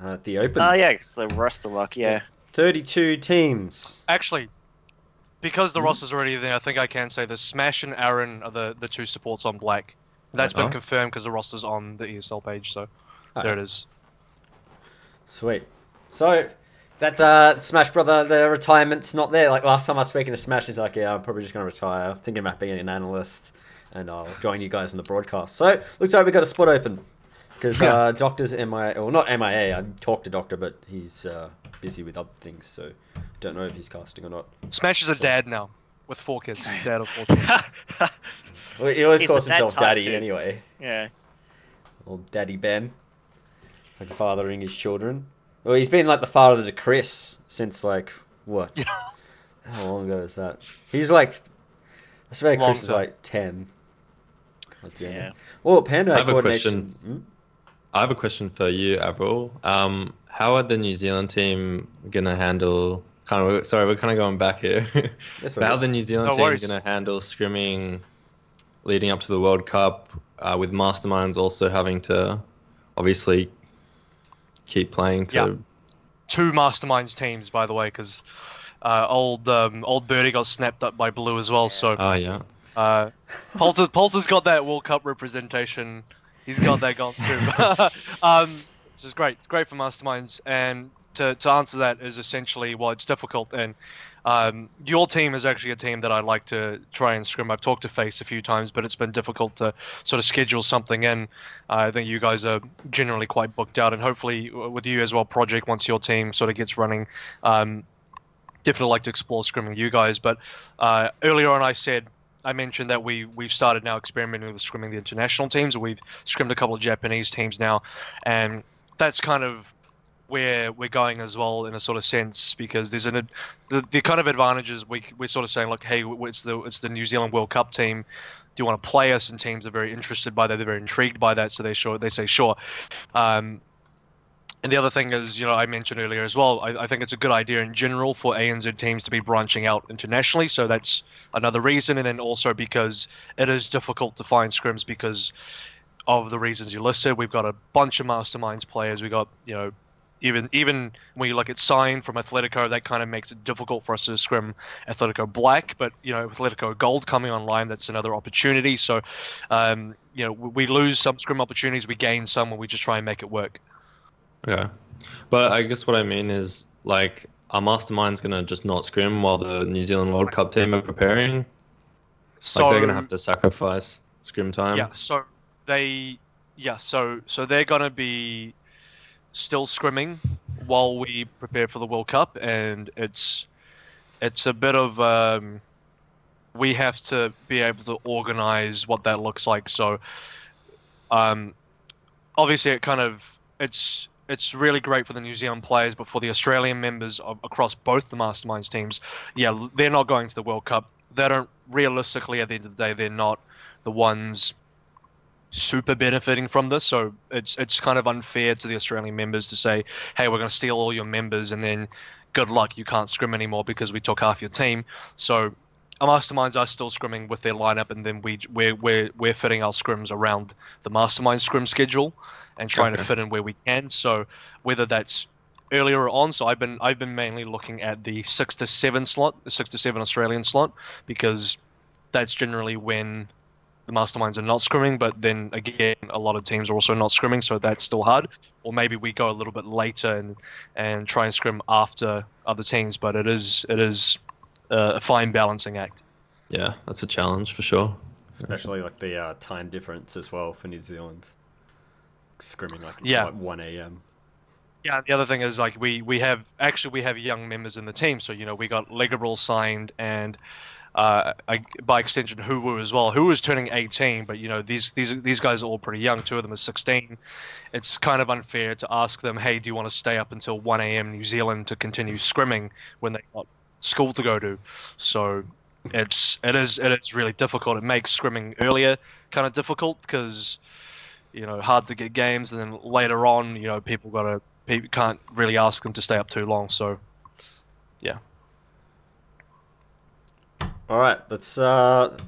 At the Open. Oh, yeah, it's the roster luck, yeah. 32 teams. Actually, because the roster's already there, I think I can say the Smash and Aaron are the 2 supports on black. That's been confirmed because the roster's on the ESL page, so there it is. Sweet. So, that Smash brother, the retirement's not there. Like, last time I was speaking to Smash, he's like, yeah, I'm probably just going to retire. Thinking about being an analyst, and I'll join you guys in the broadcast. So, looks like we got a spot open. Because Doctor's MIA, well, not MIA, I talked to Doctor, but he's busy with other things, so don't know if he's casting or not. Smash is a dad now, with 4 kids. Dad of 4 kids. Well, he always calls himself Daddy anyway. Yeah. Old Daddy Ben. Like fathering his children. Well, he's been like the father to Chris since like, what? How long ago is that? He's like, I swear Chris is like 10. Yeah. Well, Panda I have a question for you, Avril. How are the New Zealand team gonna handle? Sorry, we're kind of going back here. How are the New Zealand team gonna handle scrimming leading up to the World Cup, with Masterminds also having to obviously keep playing to? Yeah. 2 Masterminds teams, by the way, because old Birdie got snapped up by Blue as well. So. Oh yeah. Pulser's got that World Cup representation. He's got that goal too. Which is great. It's great for Masterminds. And to answer that is essentially, well, it's difficult. And your team is actually a team that I like to try and scrim. I've talked to Face a few times, but it's been difficult to sort of schedule something in. I think you guys are generally quite booked out, and hopefully with you as well, Project, once your team sort of gets running, definitely like to explore scrimming you guys. But earlier on I mentioned that we've started now experimenting with scrimming the international teams. We've scrimmed a couple of Japanese teams now, and that's kind of where we're going as well in a sort of sense, because there's the kind of advantages we're sort of saying, look, hey, it's the New Zealand World Cup team. Do you want to play us? And teams are very interested by that. They're very intrigued by that, so they say sure. And the other thing is, I mentioned earlier as well, I think it's a good idea in general for ANZ teams to be branching out internationally. So that's another reason. And then also because it is difficult to find scrims because of the reasons you listed. We've got a bunch of Masterminds players. We got, even when you look at Sign from Atletico, that kind of makes it difficult for us to scrim Atletico Black. But, Atletico Gold coming online, that's another opportunity. So, we lose some scrim opportunities, we gain some, and we just try and make it work. Yeah, but I guess what I mean is, like, our Mastermind's gonna just not scrim while the New Zealand World Cup team are preparing. So they're gonna have to sacrifice scrim time. Yeah. So they're gonna be still scrimming while we prepare for the World Cup, and it's a bit of we have to be able to organize what that looks like. So obviously it's it's really great for the New Zealand players, but for the Australian members across both the Masterminds teams, yeah, they're not going to the World Cup. They don't, realistically, at the end of the day, they're not the ones super benefiting from this. So it's kind of unfair to the Australian members to say, hey, we're going to steal all your members, and then good luck, you can't scrim anymore because we took half your team. So our Masterminds are still scrimming with their lineup, and then we're fitting our scrims around the Mastermind scrim schedule and trying to fit in where we can. So whether that's earlier on, so I've been mainly looking at the 6 to 7 slot, the 6 to 7 Australian slot, because that's generally when the Masterminds are not scrimming, but then again, a lot of teams are also not scrimming, so that's still hard. Or maybe we go a little bit later and try and scrim after other teams, but it is a fine balancing act. Yeah, that's a challenge for sure. Especially like the time difference as well for New Zealand. Scrimming like 1 a.m. Yeah, the other thing is like we have young members in the team, so we got Legabrel signed and by extension Huwu as well. Huwu's turning 18, but these guys are all pretty young. 2 of them are 16. It's kind of unfair to ask them, hey, do you want to stay up until 1 a.m. New Zealand to continue scrimming when they got school to go to? So it is really difficult. It makes scrimming earlier kind of difficult because hard to get games, and then later on people can't really ask them to stay up too long. So yeah. All right, let's talk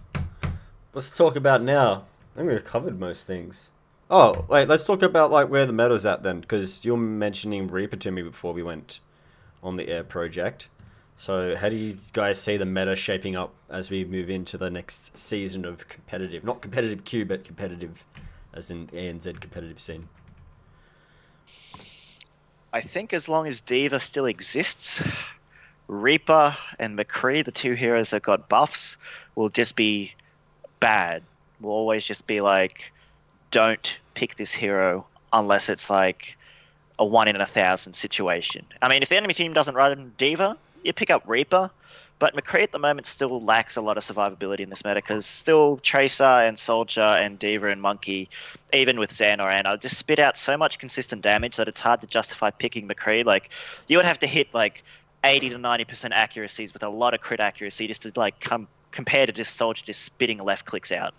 about now. I think we've covered most things. Oh wait, let's talk about like where the meta's at then, because you're mentioning Reaper to me before we went on the air project. So how do you guys see the meta shaping up as we move into the next season of competitive, not competitive queue, but competitive as in the ANZ competitive scene? I think as long as D.Va still exists, Reaper and McCree, the 2 heroes that got buffs, will just be bad. Will always just be like, don't pick this hero unless it's like a 1 in 1,000 situation. I mean, if the enemy team doesn't run D.Va, you pick up Reaper, but McCree at the moment still lacks a lot of survivability in this meta because still Tracer and Soldier and D.Va and Monkey, even with Zan or Ana, just spit out so much consistent damage that it's hard to justify picking McCree. Like, you would have to hit like 80 to 90% accuracies with a lot of crit accuracy just to like compare to just Soldier just spitting left clicks out.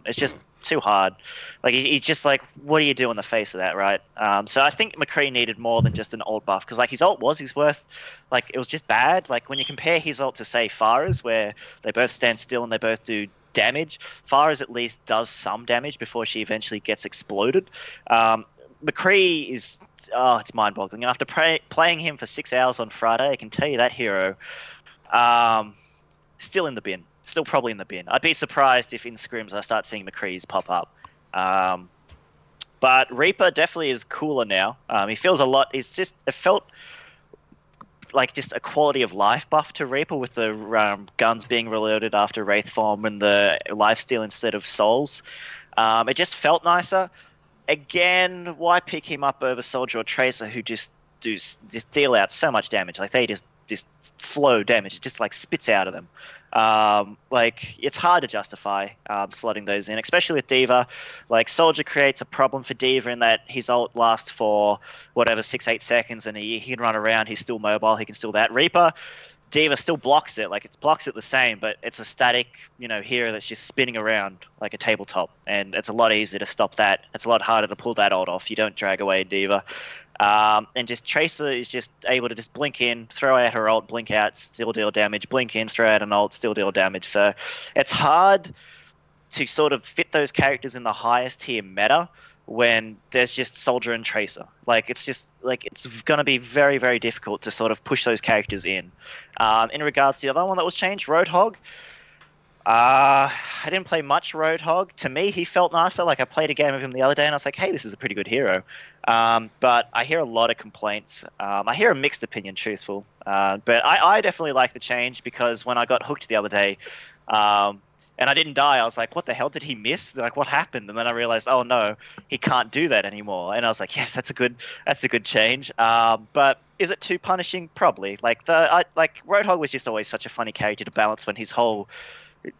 It's just too hard. Like he's just like, what do you do in the face of that, right? So I think McCree needed more than just an ult buff because like his ult was worth, like it was just bad. Like when you compare his ult to say Farah's, where they both stand still and they both do damage, Farah's at least does some damage before she eventually gets exploded. McCree is, it's mind-boggling. After playing him for 6 hours on Friday, I can tell you that hero, still in the bin. Still probably in the bin. I'd be surprised if in scrims I start seeing McCree's pop up. But Reaper definitely is cooler now. He feels a lot. It felt like just a quality of life buff to Reaper with the guns being reloaded after Wraith Form and the lifesteal instead of souls. It just felt nicer. Again, why pick him up over Soldier or Tracer who just deal out so much damage? Like they just flow damage. It just like spits out of them. Like it's hard to justify slotting those in, especially with D.Va. Like Soldier creates a problem for D.Va in that his ult lasts for whatever 6-8 seconds, and he can run around. He's still mobile. He can still that. Reaper, D.Va still blocks it. Like it blocks it the same, but it's a static, hero that's just spinning around like a tabletop, and it's a lot easier to stop that. It's a lot harder to pull that ult off. You don't drag away D.Va. And just Tracer is just able to just blink in, throw out her ult, blink out, still deal damage, blink in, throw out an ult, still deal damage. So it's hard to sort of fit those characters in the highest tier meta when there's just Soldier and Tracer. Like it's just like it's going to be very, very difficult to sort of push those characters in. In regards to the other one that was changed, Roadhog. I didn't play much Roadhog. To me, he felt nicer. Like I played a game of him the other day, and I was like, "Hey, this is a pretty good hero." But I hear a lot of complaints. I hear a mixed opinion, truthful. But I definitely like the change because when I got hooked the other day, and I didn't die, I was like, "What the hell did he miss? Like, what happened?" And then I realized, "Oh no, he can't do that anymore." And I was like, "Yes, that's a good change." But is it too punishing? Probably. Like Roadhog was just always such a funny character to balance when his whole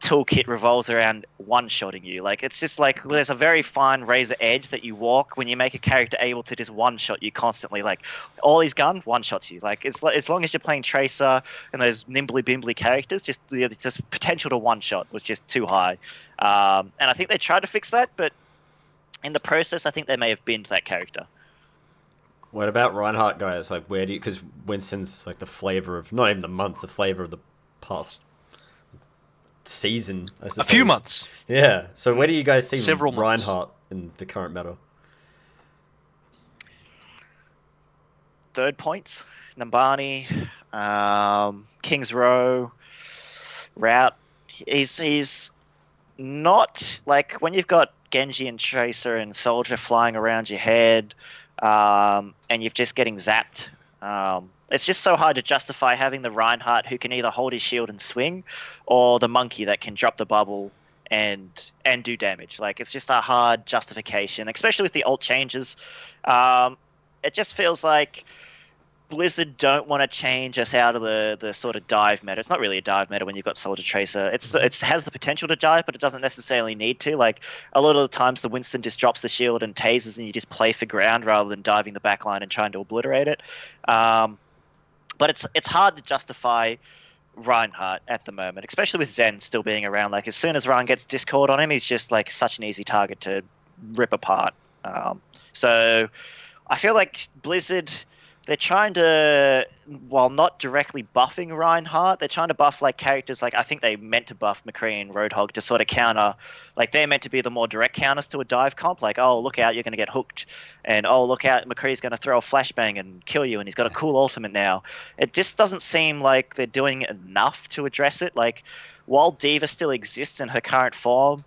toolkit revolves around one-shotting you. Like, it's just like there's a very fine razor edge that you walk when you make a character able to just one-shot you constantly. Like, all his gun one-shots you. Like, it's like, as long as you're playing Tracer and those nimbly-bimbly characters, just potential to one-shot was just too high. And I think they tried to fix that, but in the process, I think they may have binned that character. What about Reinhardt, guys? Like, where do you... Because Winston's, like, the flavor of... Not even the month, the flavor of the past season, I suppose. A few months. Yeah. So where do you guys see Several Reinhardt in the current meta? Third points. Nambani, King's Row, Route. He's not... Like, when you've got Genji and Tracer and Soldier flying around your head... and you're just getting zapped. It's just so hard to justify having the Reinhardt who can either hold his shield and swing, or the Monkey that can drop the bubble and do damage. Like, it's just a hard justification, especially with the ult changes. It just feels like Blizzard don't want to change us out of the sort of dive meta. It's not really a dive meta when you've got Soldier Tracer. It has the potential to dive, but it doesn't necessarily need to. Like, a lot of the times the Winston just drops the shield and tases and you just play for ground rather than diving the backline and trying to obliterate it. But it's hard to justify Reinhardt at the moment, especially with Zen still being around. Like, as soon as Ryan gets Discord on him, he's just like such an easy target to rip apart. So I feel like Blizzard... They're trying to, while not directly buffing Reinhardt, they're trying to buff like characters like I think they meant to buff McCree and Roadhog to sort of counter, like they're meant to be the more direct counters to a dive comp. Like, oh, look out, you're going to get hooked. And oh, look out, McCree's going to throw a flashbang and kill you and he's got a cool ultimate now. It just doesn't seem like they're doing enough to address it. Like, while D.Va still exists in her current form,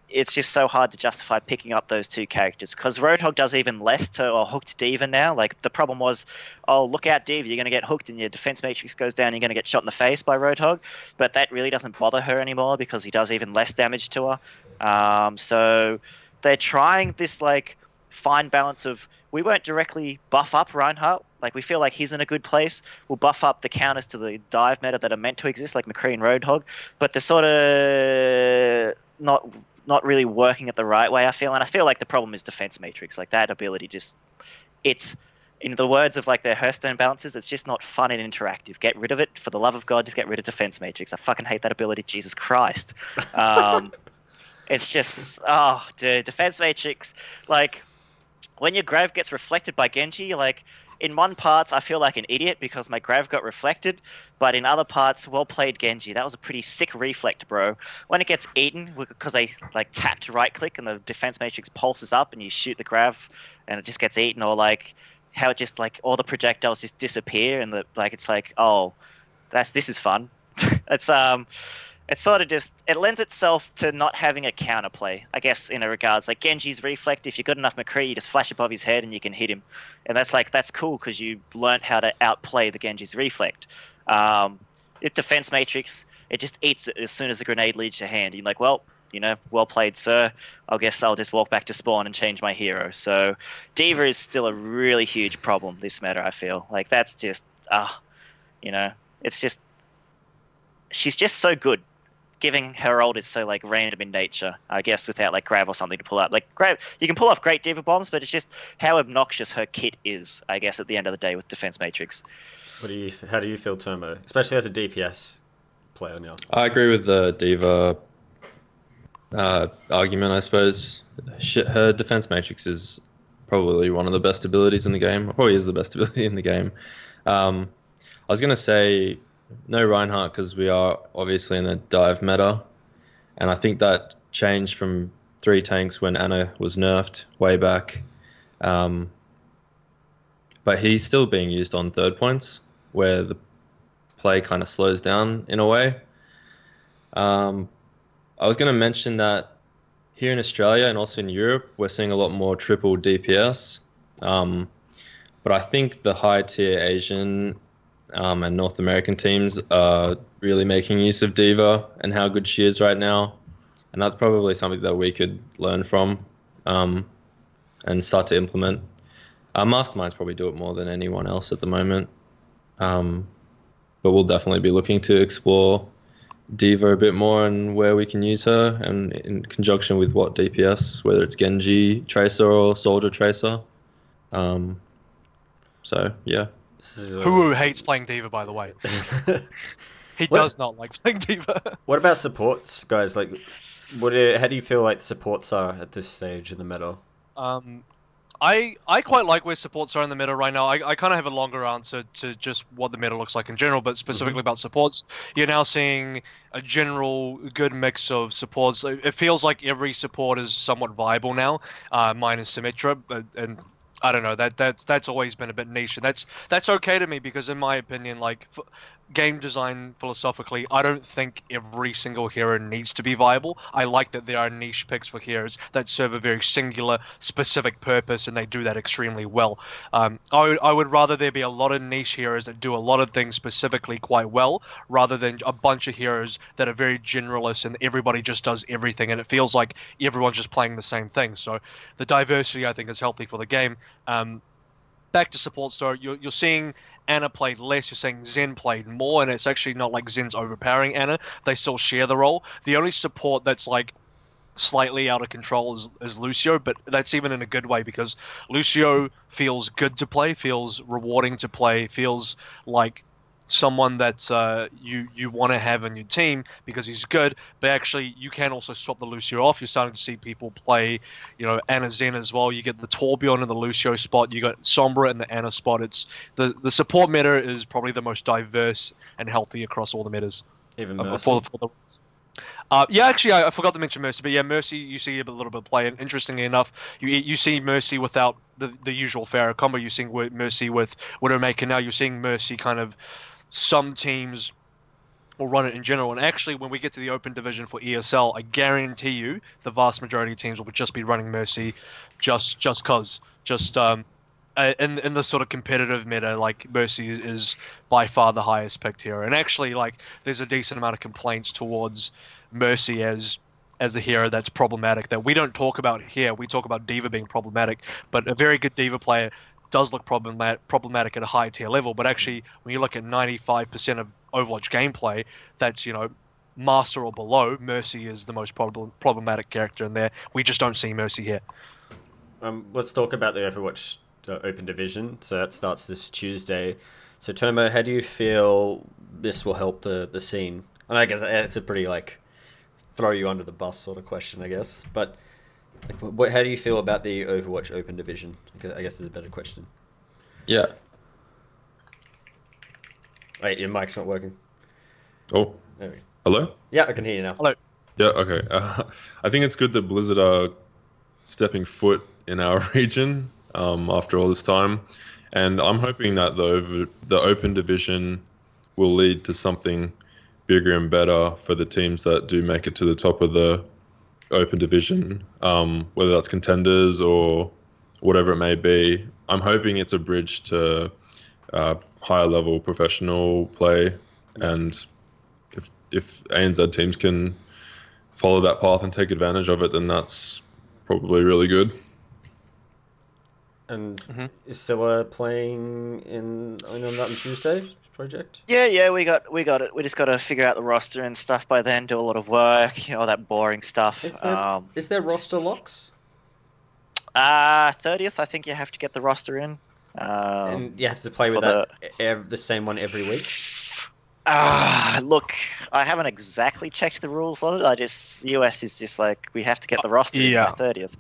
it's just so hard to justify picking up those two characters because Roadhog does even less to hooked D.Va now. Like, the problem was, oh, look out, D.Va, you're going to get hooked and your defense matrix goes down, you're going to get shot in the face by Roadhog. But that really doesn't bother her anymore because he does even less damage to her. So they're trying this, like, fine balance of, we won't directly buff up Reinhardt. Like, we feel like he's in a good place. We'll buff up the counters to the dive meta that are meant to exist, like McCree and Roadhog. But they're sort of not really working it the right way, I feel. And I feel like the problem is defense matrix. Like, that ability just, it's, in the words of like their Hearthstone balances, it's just not fun and interactive. Get rid of it. For the love of God, just get rid of defense matrix. I fucking hate that ability. Jesus Christ. It's just, oh, dude, defense matrix. Like, when your Grav gets reflected by Genji, like, in one parts, I feel like an idiot because my Grav got reflected, but in other parts, well played, Genji. That was a pretty sick reflect, bro. When it gets eaten, because they like tap to right click and the defense matrix pulses up and you shoot the Grav and it just gets eaten, or like how it just like all the projectiles just disappear and the like it's like, oh, this is fun. It's sort of just, it lends itself to not having a counterplay, I guess, in a regards. Like Genji's reflect, if you're good enough McCree, you just flash above his head and you can hit him. And that's cool because you learned how to outplay the Genji's reflect. If defense matrix, it just eats it as soon as the grenade leaves your hand. You're like, well, you know, well played, sir. I guess I'll just walk back to spawn and change my hero. So D.Va is still a really huge problem this meta, I feel. Like, that's just, you know, it's just, she's just so good. Giving her ult is so like random in nature, I guess, without like Grav or something to pull out. Like Grav, you can pull off great D.Va bombs, but it's just how obnoxious her kit is, I guess, at the end of the day with defense matrix. How do you feel, Termo, especially as a DPS player now? I agree with the D.Va argument, I suppose. Her defense matrix is probably one of the best abilities in the game. Or probably is the best ability in the game. I was going to say no Reinhardt because we are obviously in a dive meta, and I think that changed from 3 tanks when Ana was nerfed way back. But he's still being used on third points where the play kind of slows down in a way. I was going to mention that here in Australia and also in Europe, we're seeing a lot more triple DPS. But I think the high tier Asian and North American teams are really making use of D.Va and how good she is right now. And that's probably something that we could learn from and start to implement. Masterminds probably do it more than anyone else at the moment. But we'll definitely be looking to explore D.Va a bit more and where we can use her, and in conjunction with what DPS, whether it's Genji Tracer or Soldier Tracer. So yeah. Who hates playing D.Va, by the way? He does not like playing D.Va. What about supports, guys? Like, how do you feel like supports are at this stage in the meta? I quite like where supports are in the meta right now. I kind of have a longer answer to just what the meta looks like in general, but specifically about supports, you're now seeing a general good mix of supports. It feels like every support is somewhat viable now, minus Symmetra, and I don't know, that's always been a bit niche, and that's okay to me because in my opinion, like game design philosophically, I don't think every single hero needs to be viable. I like that there are niche picks for heroes that serve a very singular, specific purpose, and they do that extremely well. I would rather there be a lot of niche heroes that do a lot of things specifically quite well, rather than a bunch of heroes that are very generalist and everybody just does everything, and it feels like everyone's just playing the same thing. So the diversity, I think, is healthy for the game. Back to support, so you're seeing Ana played less, you're seeing Zen played more, and it's actually not like Zen's overpowering Ana. They still share the role. The only support that's like slightly out of control is Lucio, but that's even in a good way because Lucio feels good to play, feels rewarding to play, feels like someone that you want to have in your team because he's good, but actually you can also swap the Lucio off. You're starting to see people play, Ana Zen as well. You get the Torbjorn in the Lucio spot, you got Sombra in the Ana spot. It's the support meta is probably the most diverse and healthy across all the metas. Even Mercy. Yeah, actually, I forgot to mention Mercy, but yeah, Mercy you see a little bit of play, and interestingly enough, you see Mercy without the usual Pharah combo. You're seeing Mercy with Widowmaker. Now you're seeing Mercy kind of. Some teams will run it in general, and actually when we get to the open division for ESL, I guarantee you the vast majority of teams will just be running Mercy just cause. In the sort of competitive meta, like Mercy is by far the highest picked hero, and actually like there's a decent amount of complaints towards Mercy as a hero that's problematic that we don't talk about here. We talk about D.Va being problematic, but a very good D.Va player does look problematic at a high tier level, but actually when you look at 95% of Overwatch gameplay, that's Master or below, Mercy is the most problematic character in there. We just don't see Mercy here. Let's talk about the Overwatch Open Division. So that starts this Tuesday. So Termo, how do you feel this will help the scene? And I guess it's a pretty throw you under the bus sort of question, I guess, but how do you feel about the Overwatch Open Division? I guess is a better question. Yeah. Wait, your mic's not working. Oh. There we go. Hello? Yeah, I can hear you now. Hello. Yeah, okay. I think it's good that Blizzard are stepping foot in our region after all this time. And I'm hoping that the Open Division will lead to something bigger and better for the teams that do make it to the top of the Open Division, whether that's contenders or whatever it may be. I'm hoping it's a bridge to higher level professional play, and if ANZ teams can follow that path and take advantage of it, then that's probably really good. And is Scylla playing on that on Tuesday project? Yeah, we got it. We just got to figure out the roster and stuff by then. Do a lot of work, all that boring stuff. Is there roster locks? 30th, I think you have to get the roster in. And you have to play with the same one every week. Look, I haven't exactly checked the rules on it. US is just like we have to get the roster in by 30th.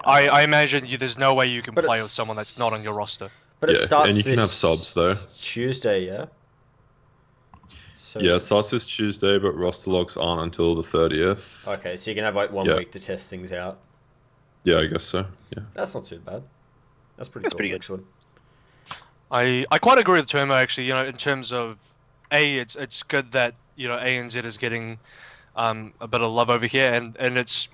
I imagine there's no way you can play with someone that's not on your roster. But it starts and you can have subs though. Tuesday, yeah. So... Yeah, it starts this Tuesday, but roster locks aren't until the 30th. Okay, so you can have 1 week to test things out. Yeah, I guess so. Yeah. That's not too bad. That's pretty good. Actually. I quite agree with Termo actually. In terms of it's good that ANZ is getting a bit of love over here, and it's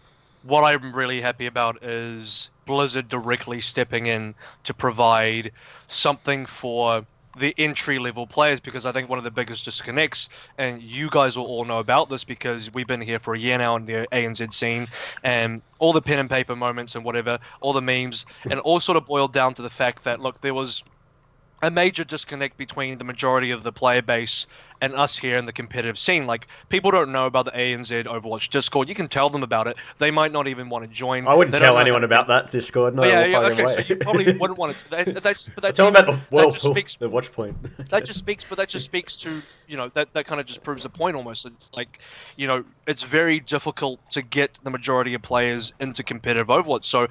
what I'm really happy about is Blizzard directly stepping in to provide something for the entry-level players, because I think one of the biggest disconnects, and you guys will all know about this because we've been here for a year now in the ANZ scene, and all the pen and paper moments and whatever, all the memes, and it all sort of boiled down to the fact that, look, there was a major disconnect between the majority of the player base and us here in the competitive scene. Like, people don't know about the ANZ Overwatch Discord. You can tell them about it. They might not even want to join. I wouldn't tell anyone about that Discord. No, okay, so you probably wouldn't want to. But tell them about the whirlpool, the watch point. That just speaks to, you know, that kind of just proves the point almost. It's like, you know, it's very difficult to get the majority of players into competitive Overwatch. So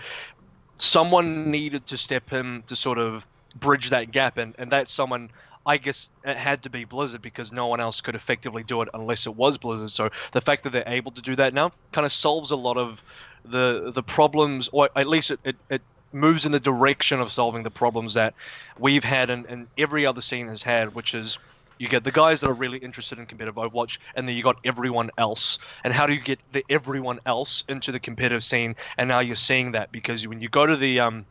someone needed to step in to sort of bridge that gap, and that's someone, I guess it had to be Blizzard, because no one else could effectively do it unless it was Blizzard. So the fact that they're able to do that now kind of solves a lot of the problems, or at least it moves in the direction of solving the problems that we've had and every other scene has had, which is you get the guys that are really interested in competitive Overwatch, and then you got everyone else. And how do you get the everyone else into the competitive scene? And now you're seeing that, because when you go to the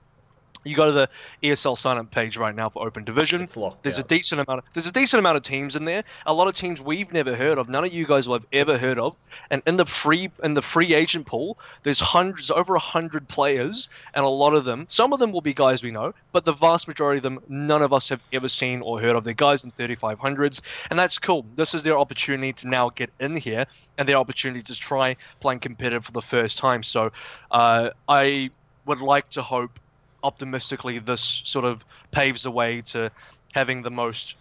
ESL sign-up page right now for Open Division. It's locked There's out. There's a decent amount of teams in there. A lot of teams we've never heard of. None of you guys will have ever heard of. And in the free agent pool, there's over 100 players, and a lot of them, some of them will be guys we know, but the vast majority of them, none of us have ever seen or heard of. They're guys in 3500s, and that's cool. This is their opportunity to now get in here, and their opportunity to try playing competitive for the first time. So I would like to hope, optimistically, this sort of paves the way to having the most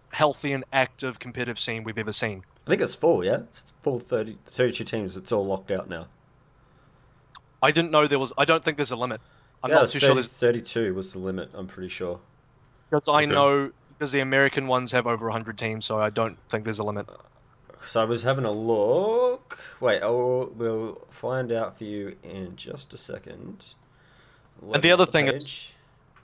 healthy and active competitive scene we've ever seen. I think it's full, yeah? It's full 32 teams. It's all locked out now. I didn't know there was... I don't think there's a limit. I'm not too sure there's... 32 was the limit, I'm pretty sure. Because I know... Because the American ones have over 100 teams, so I don't think there's a limit. So I was having a look... Wait, we'll find out for you in just a second. And the other thing is,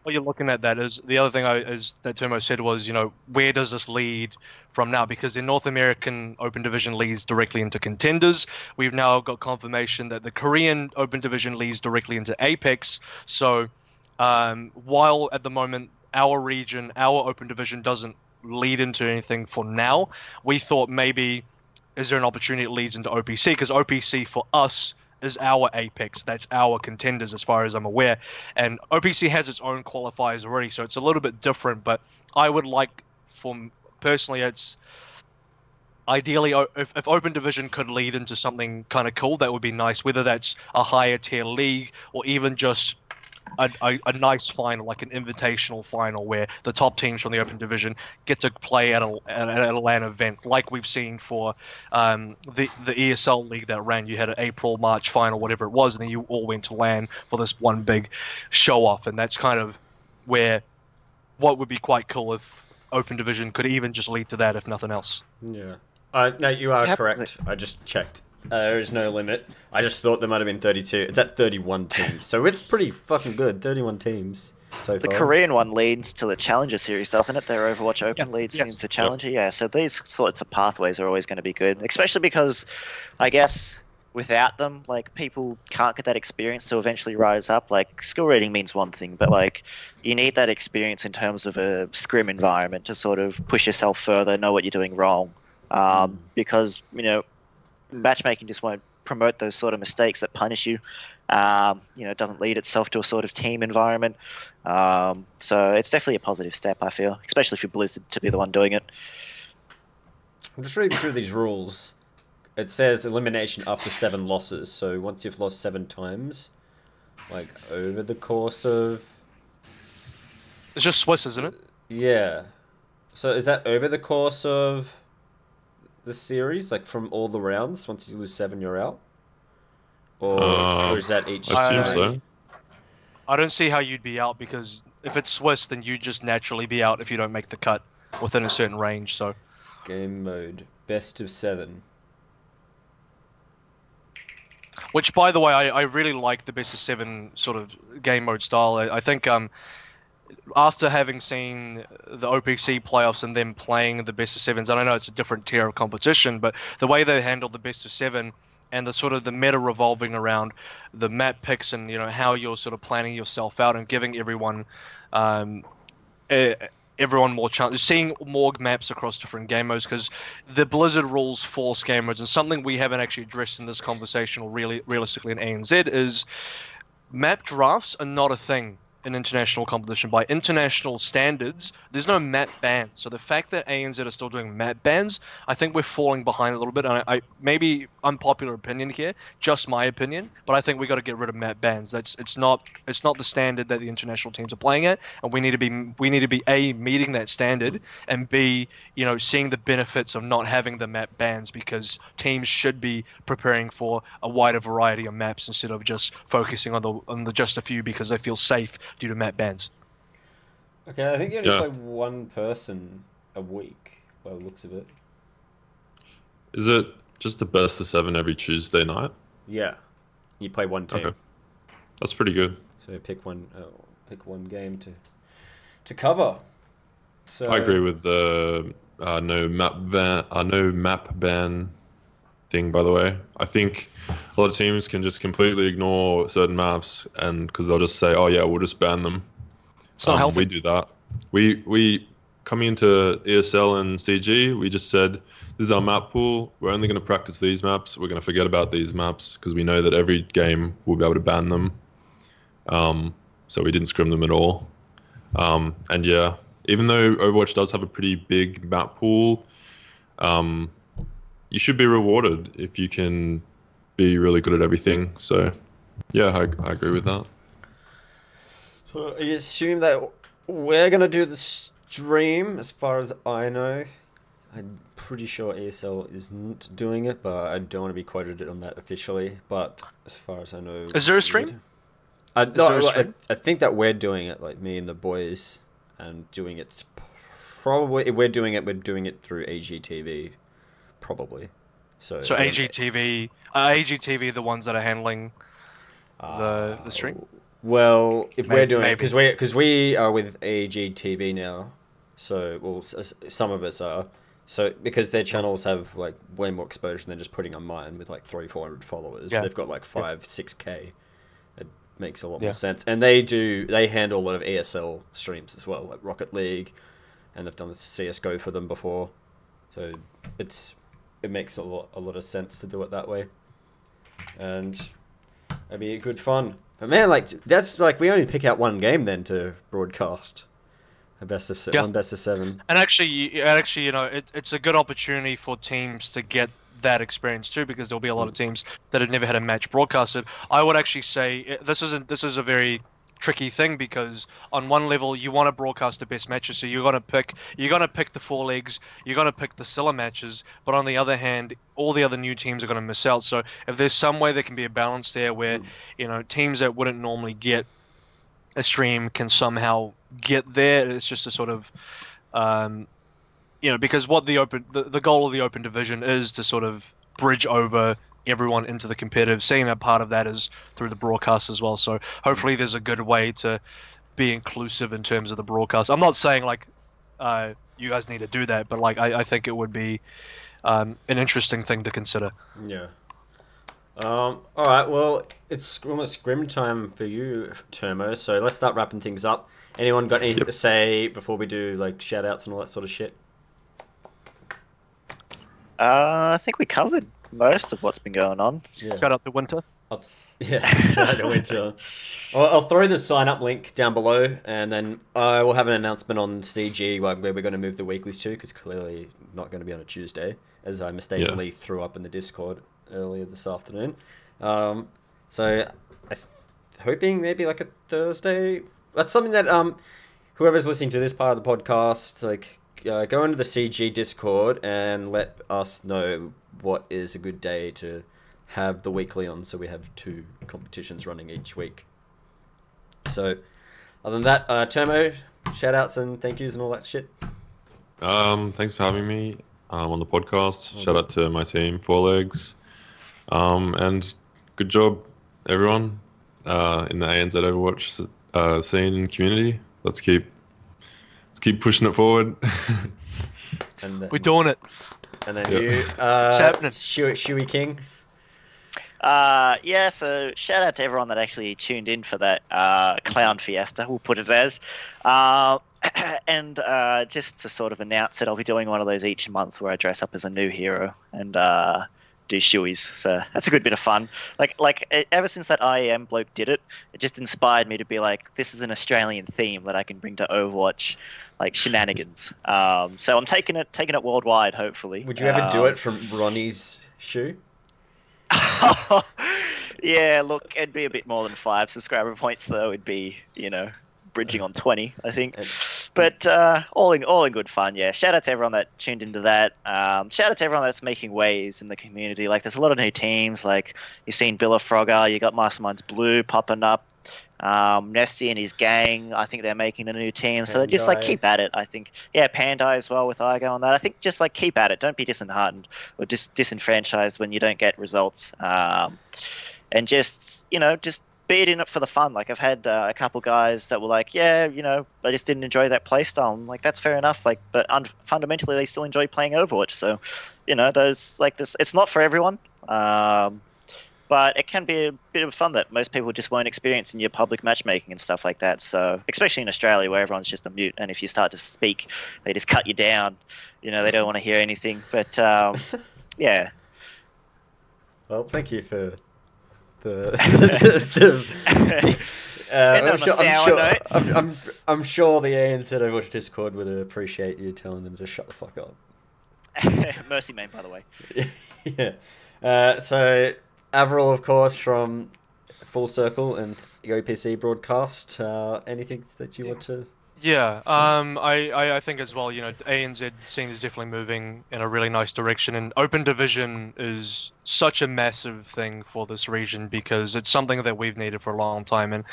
while you're looking at that, is the other thing that Termo said was, you know, where does this lead from now? Because the North American Open Division leads directly into contenders. We've now got confirmation that the Korean Open Division leads directly into Apex. So while at the moment our region, our Open Division doesn't lead into anything for now, we thought maybe is there an opportunity it leads into OPC? Because OPC for us is our Apex. That's our contenders as far as I'm aware. And OPC has its own qualifiers already, so it's a little bit different. But I would like, personally, it's ideally, if Open Division could lead into something kind of cool, that would be nice. Whether that's a higher tier league or even just a nice final, like an invitational final, where the top teams from the Open Division get to play at a LAN event, like we've seen for the ESL league that ran. You had an April, March final, whatever it was, and then you all went to LAN for this one big show off. And that's kind of where what would be quite cool if Open Division could even just lead to that, if nothing else. Yeah. No, you are correct. I just checked. There is no limit. I just thought there might have been 32. It's at 31 teams. So it's pretty fucking good. 31 teams so far. The Korean one leads to the Challenger Series, doesn't it? Their Overwatch Open leads into Challenger. Yep. Yeah, so these sorts of pathways are always going to be good. Especially because, I guess, without them, like, people can't get that experience to eventually rise up. Like, skill rating means one thing, but, like, you need that experience in terms of a scrim environment to sort of push yourself further, know what you're doing wrong. Because, you know, matchmaking just won't promote those sort of mistakes that punish you. It doesn't lead itself to a sort of team environment. So it's definitely a positive step, I feel, especially for Blizzard to be the one doing it. I'm just reading through these rules. It says elimination after 7 losses. So once you've lost 7 times, like over the course of... It's just Swiss, isn't it? Yeah. So is that over the course of the series, like from all the rounds? Once you lose 7, you're out, or is that each? I assume so. I don't see how you'd be out, because if it's Swiss, then you just naturally be out if you don't make the cut within a certain range. So game mode best of 7, which, by the way, I really like the best of 7 sort of game mode style. I think after having seen the OPC playoffs and them playing the best of 7s, and I know it's a different tier of competition, but the way they handled the best of 7 and the sort of the meta revolving around the map picks and, you know, how you're sort of planning yourself out and giving everyone more chance, seeing more maps across different game modes, because the Blizzard rules force game modes, and something we haven't actually addressed in this conversation, or really realistically in ANZ, is map drafts are not a thing an international competition by international standards, there's no map bans. So the fact that ANZ are still doing map bans, I think we're falling behind a little bit. And I maybe unpopular opinion here, just my opinion, but I think we got to get rid of map bans. It's not the standard that the international teams are playing at, and we need to be A, meeting that standard, and B, seeing the benefits of not having the map bans, because teams should be preparing for a wider variety of maps instead of just focusing on the just a few because they feel safe due to map bans. Okay, I think you only play one person a week by the looks of it. Is it just a best of 7 every Tuesday night? Yeah, you play one team. Okay. That's pretty good. So pick one game to cover. So I agree with the no map ban thing. By the way, I think a lot of teams can just completely ignore certain maps, and because they'll just say, "Oh yeah, we'll just ban them." It's not healthy. We do that. We coming into ESL and CG, we just said, "This is our map pool. We're only going to practice these maps. We're going to forget about these maps because we know that every game we'll be able to ban them." So we didn't scrim them at all. And yeah, even though Overwatch does have a pretty big map pool, you should be rewarded if you can be really good at everything. So yeah, I agree with that. So I assume that we're going to do the stream, as far as I know. I'm pretty sure ESL isn't doing it, but I don't want to be quoted on that officially. But as far as I know... Is there a stream? I think that we're doing it, like me and the boys, and doing it probably... If we're doing it through AGTV, probably. So AGTV are the ones that are handling the stream? Well, if we're doing it, because we are with AGTV now, so some of us are. So because their channels have like way more exposure than just putting on mine with like 300-400 followers. Yeah. They've got like 5-6K. It makes a lot more sense. And they handle a lot of ESL streams as well, like Rocket League, and they've done CS:GO for them before. So it makes a lot of sense to do it that way. And it'd be good fun. But man, that's we only pick out one game then to broadcast. A best of 7. And actually, it's a good opportunity for teams to get that experience too, because there'll be a lot of teams that have never had a match broadcasted. I would actually say this is a very tricky thing, because on one level you want to broadcast the best matches, so you're gonna pick the 4 legs, you're gonna pick the Scylla matches, but on the other hand, all the other new teams are gonna miss out. So if there's some way there can be a balance there where teams that wouldn't normally get a stream can somehow get there, it's just a sort of because what the goal of the open division is to sort of bridge over everyone into the competitive scene, and part of that is through the broadcast as well. So hopefully there's a good way to be inclusive in terms of the broadcast. I'm not saying you guys need to do that, but I think it would be an interesting thing to consider. Yeah. All right. Well, it's almost scrim time for you, Termo. So let's start wrapping things up. Anyone got anything to say before we do shout outs and all that sort of shit? I think we covered most of what's been going on. Yeah. Shout out to Winter. Shout out to Winter. I'll throw the sign up link down below, and then I will have an announcement on CG where we're going to move the weeklies to, because clearly not going to be on a Tuesday, as I mistakenly threw up in the Discord earlier this afternoon. So hoping maybe a Thursday. That's something that whoever's listening to this part of the podcast, go into the CG Discord and let us know what is a good day to have the weekly on, so we have 2 competitions running each week. So other than that, Termo, shout outs and thank yous and all that shit. Thanks for having me on the podcast. Shout out to my team, 4 Legs. And good job, everyone, in the ANZ Overwatch scene and community. Let's keep pushing it forward. And then, we're doing it. And then you, Shuey King. So shout out to everyone that actually tuned in for that Clown Fiesta, we'll put it as. And just to sort of announce it, I'll be doing one of those each month where I dress up as a new hero and do shoeies. So that's a good bit of fun. Like ever since that IEM bloke did it, it just inspired me to be like, this is an Australian theme that I can bring to Overwatch, like shenanigans. So I'm taking it worldwide, hopefully. Would you ever do it from Ronnie's shoe? Yeah, look, it'd be a bit more than 5 subscriber points though. It'd be, bridging on 20, I think. But all in good fun, yeah. Shout out to everyone that tuned into that. Shout out to everyone that's making waves in the community. Like, there's a lot of new teams. Like, you've seen Billa Frogger, you got Masterminds Blue popping up. Nessie and his gang, I think they're making a new team. So just like keep at it, I think. Yeah, Pandai as well with Igo on that. I think just like keep at it. Don't be disheartened or just disenfranchised when you don't get results. And just be in it for the fun. Like, I've had a couple guys that were like, yeah, I just didn't enjoy that play style. I'm like, that's fair enough. Like, but fundamentally, they still enjoy playing Overwatch. So, those like this, it's not for everyone. But it can be a bit of fun that most people just won't experience in your public matchmaking and stuff like that. So, especially in Australia where everyone's just a mute, and if you start to speak, they just cut you down. They don't want to hear anything. But yeah. Well, thank you for I'm sure the ANZ Overwatch Discord would appreciate you telling them to shut the fuck up. Mercy main, by the way. Yeah. So AVRL, of course, from Full Circle and the OPC broadcast. Anything that you want to? Yeah, I think as well, ANZ scene is definitely moving in a really nice direction, and Open Division is such a massive thing for this region because it's something that we've needed for a long time, and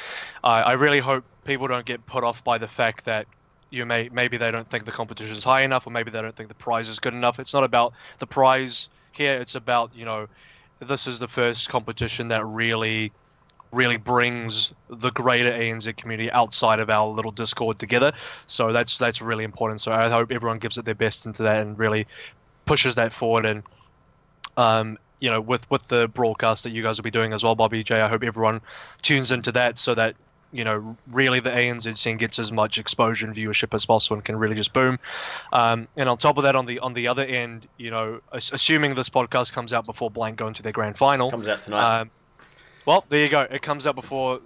I really hope people don't get put off by the fact that maybe they don't think the competition is high enough, or maybe they don't think the prize is good enough. It's not about the prize here, it's about, this is the first competition that really brings the greater ANZ community outside of our little Discord together. So that's really important. So I hope everyone gives it their best into that and really pushes that forward. And with the broadcast that you guys will be doing as well, BobbyJ, I hope everyone tunes into that so that really the ANZ scene gets as much exposure and viewership as possible and can really just boom. And on top of that, on the other end, assuming this podcast comes out before Blank go into their grand final, comes out tonight. Well, there you go. It comes out before,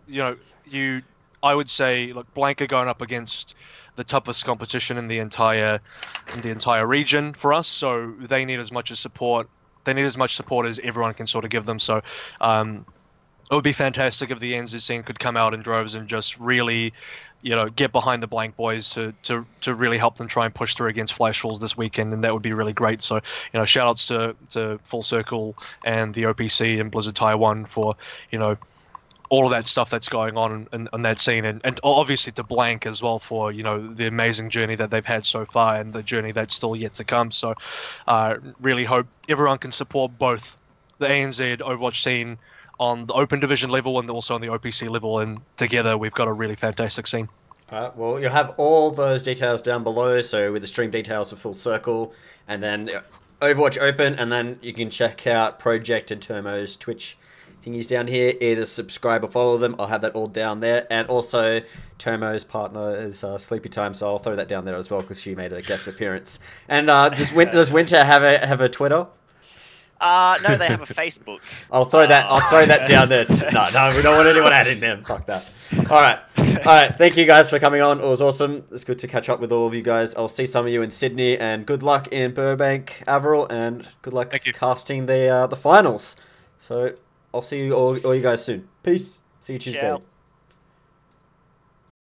I would say, look, Blank are going up against the toughest competition in the entire region for us. So they need as much support. They need as much support as everyone can sort of give them. So it would be fantastic if the NZ scene could come out in droves and just really, get behind the Blank boys to really help them try and push through against Flash Falls this weekend, and that would be really great. So, shout outs to Full Circle and the OPC and Blizzard Taiwan for, all of that stuff that's going on in that scene, and obviously to Blank as well for, the amazing journey that they've had so far and the journey that's still yet to come. So, really hope everyone can support both the ANZ Overwatch scene on the Open Division level and also on the OPC level, and together we've got a really fantastic scene. Alright, well, you'll have all those details down below, so with the stream details for Full Circle, and then Overwatch Open, and then you can check out Project and Termo's Twitch thingies down here. Either subscribe or follow them. I'll have that all down there. And also, Termo's partner is SleepyTime, so I'll throw that down there as well because she made a guest appearance. And does Winter have a Twitter? No, they have a Facebook. I'll throw that down there. No, we don't want anyone adding them. Fuck that. All right. Thank you guys for coming on. It was awesome. It's good to catch up with all of you guys. I'll see some of you in Sydney, and good luck in Burbank, AVRL, and good luck casting the finals. So I'll see you all you guys soon. Peace. See you Tuesday. Ciao.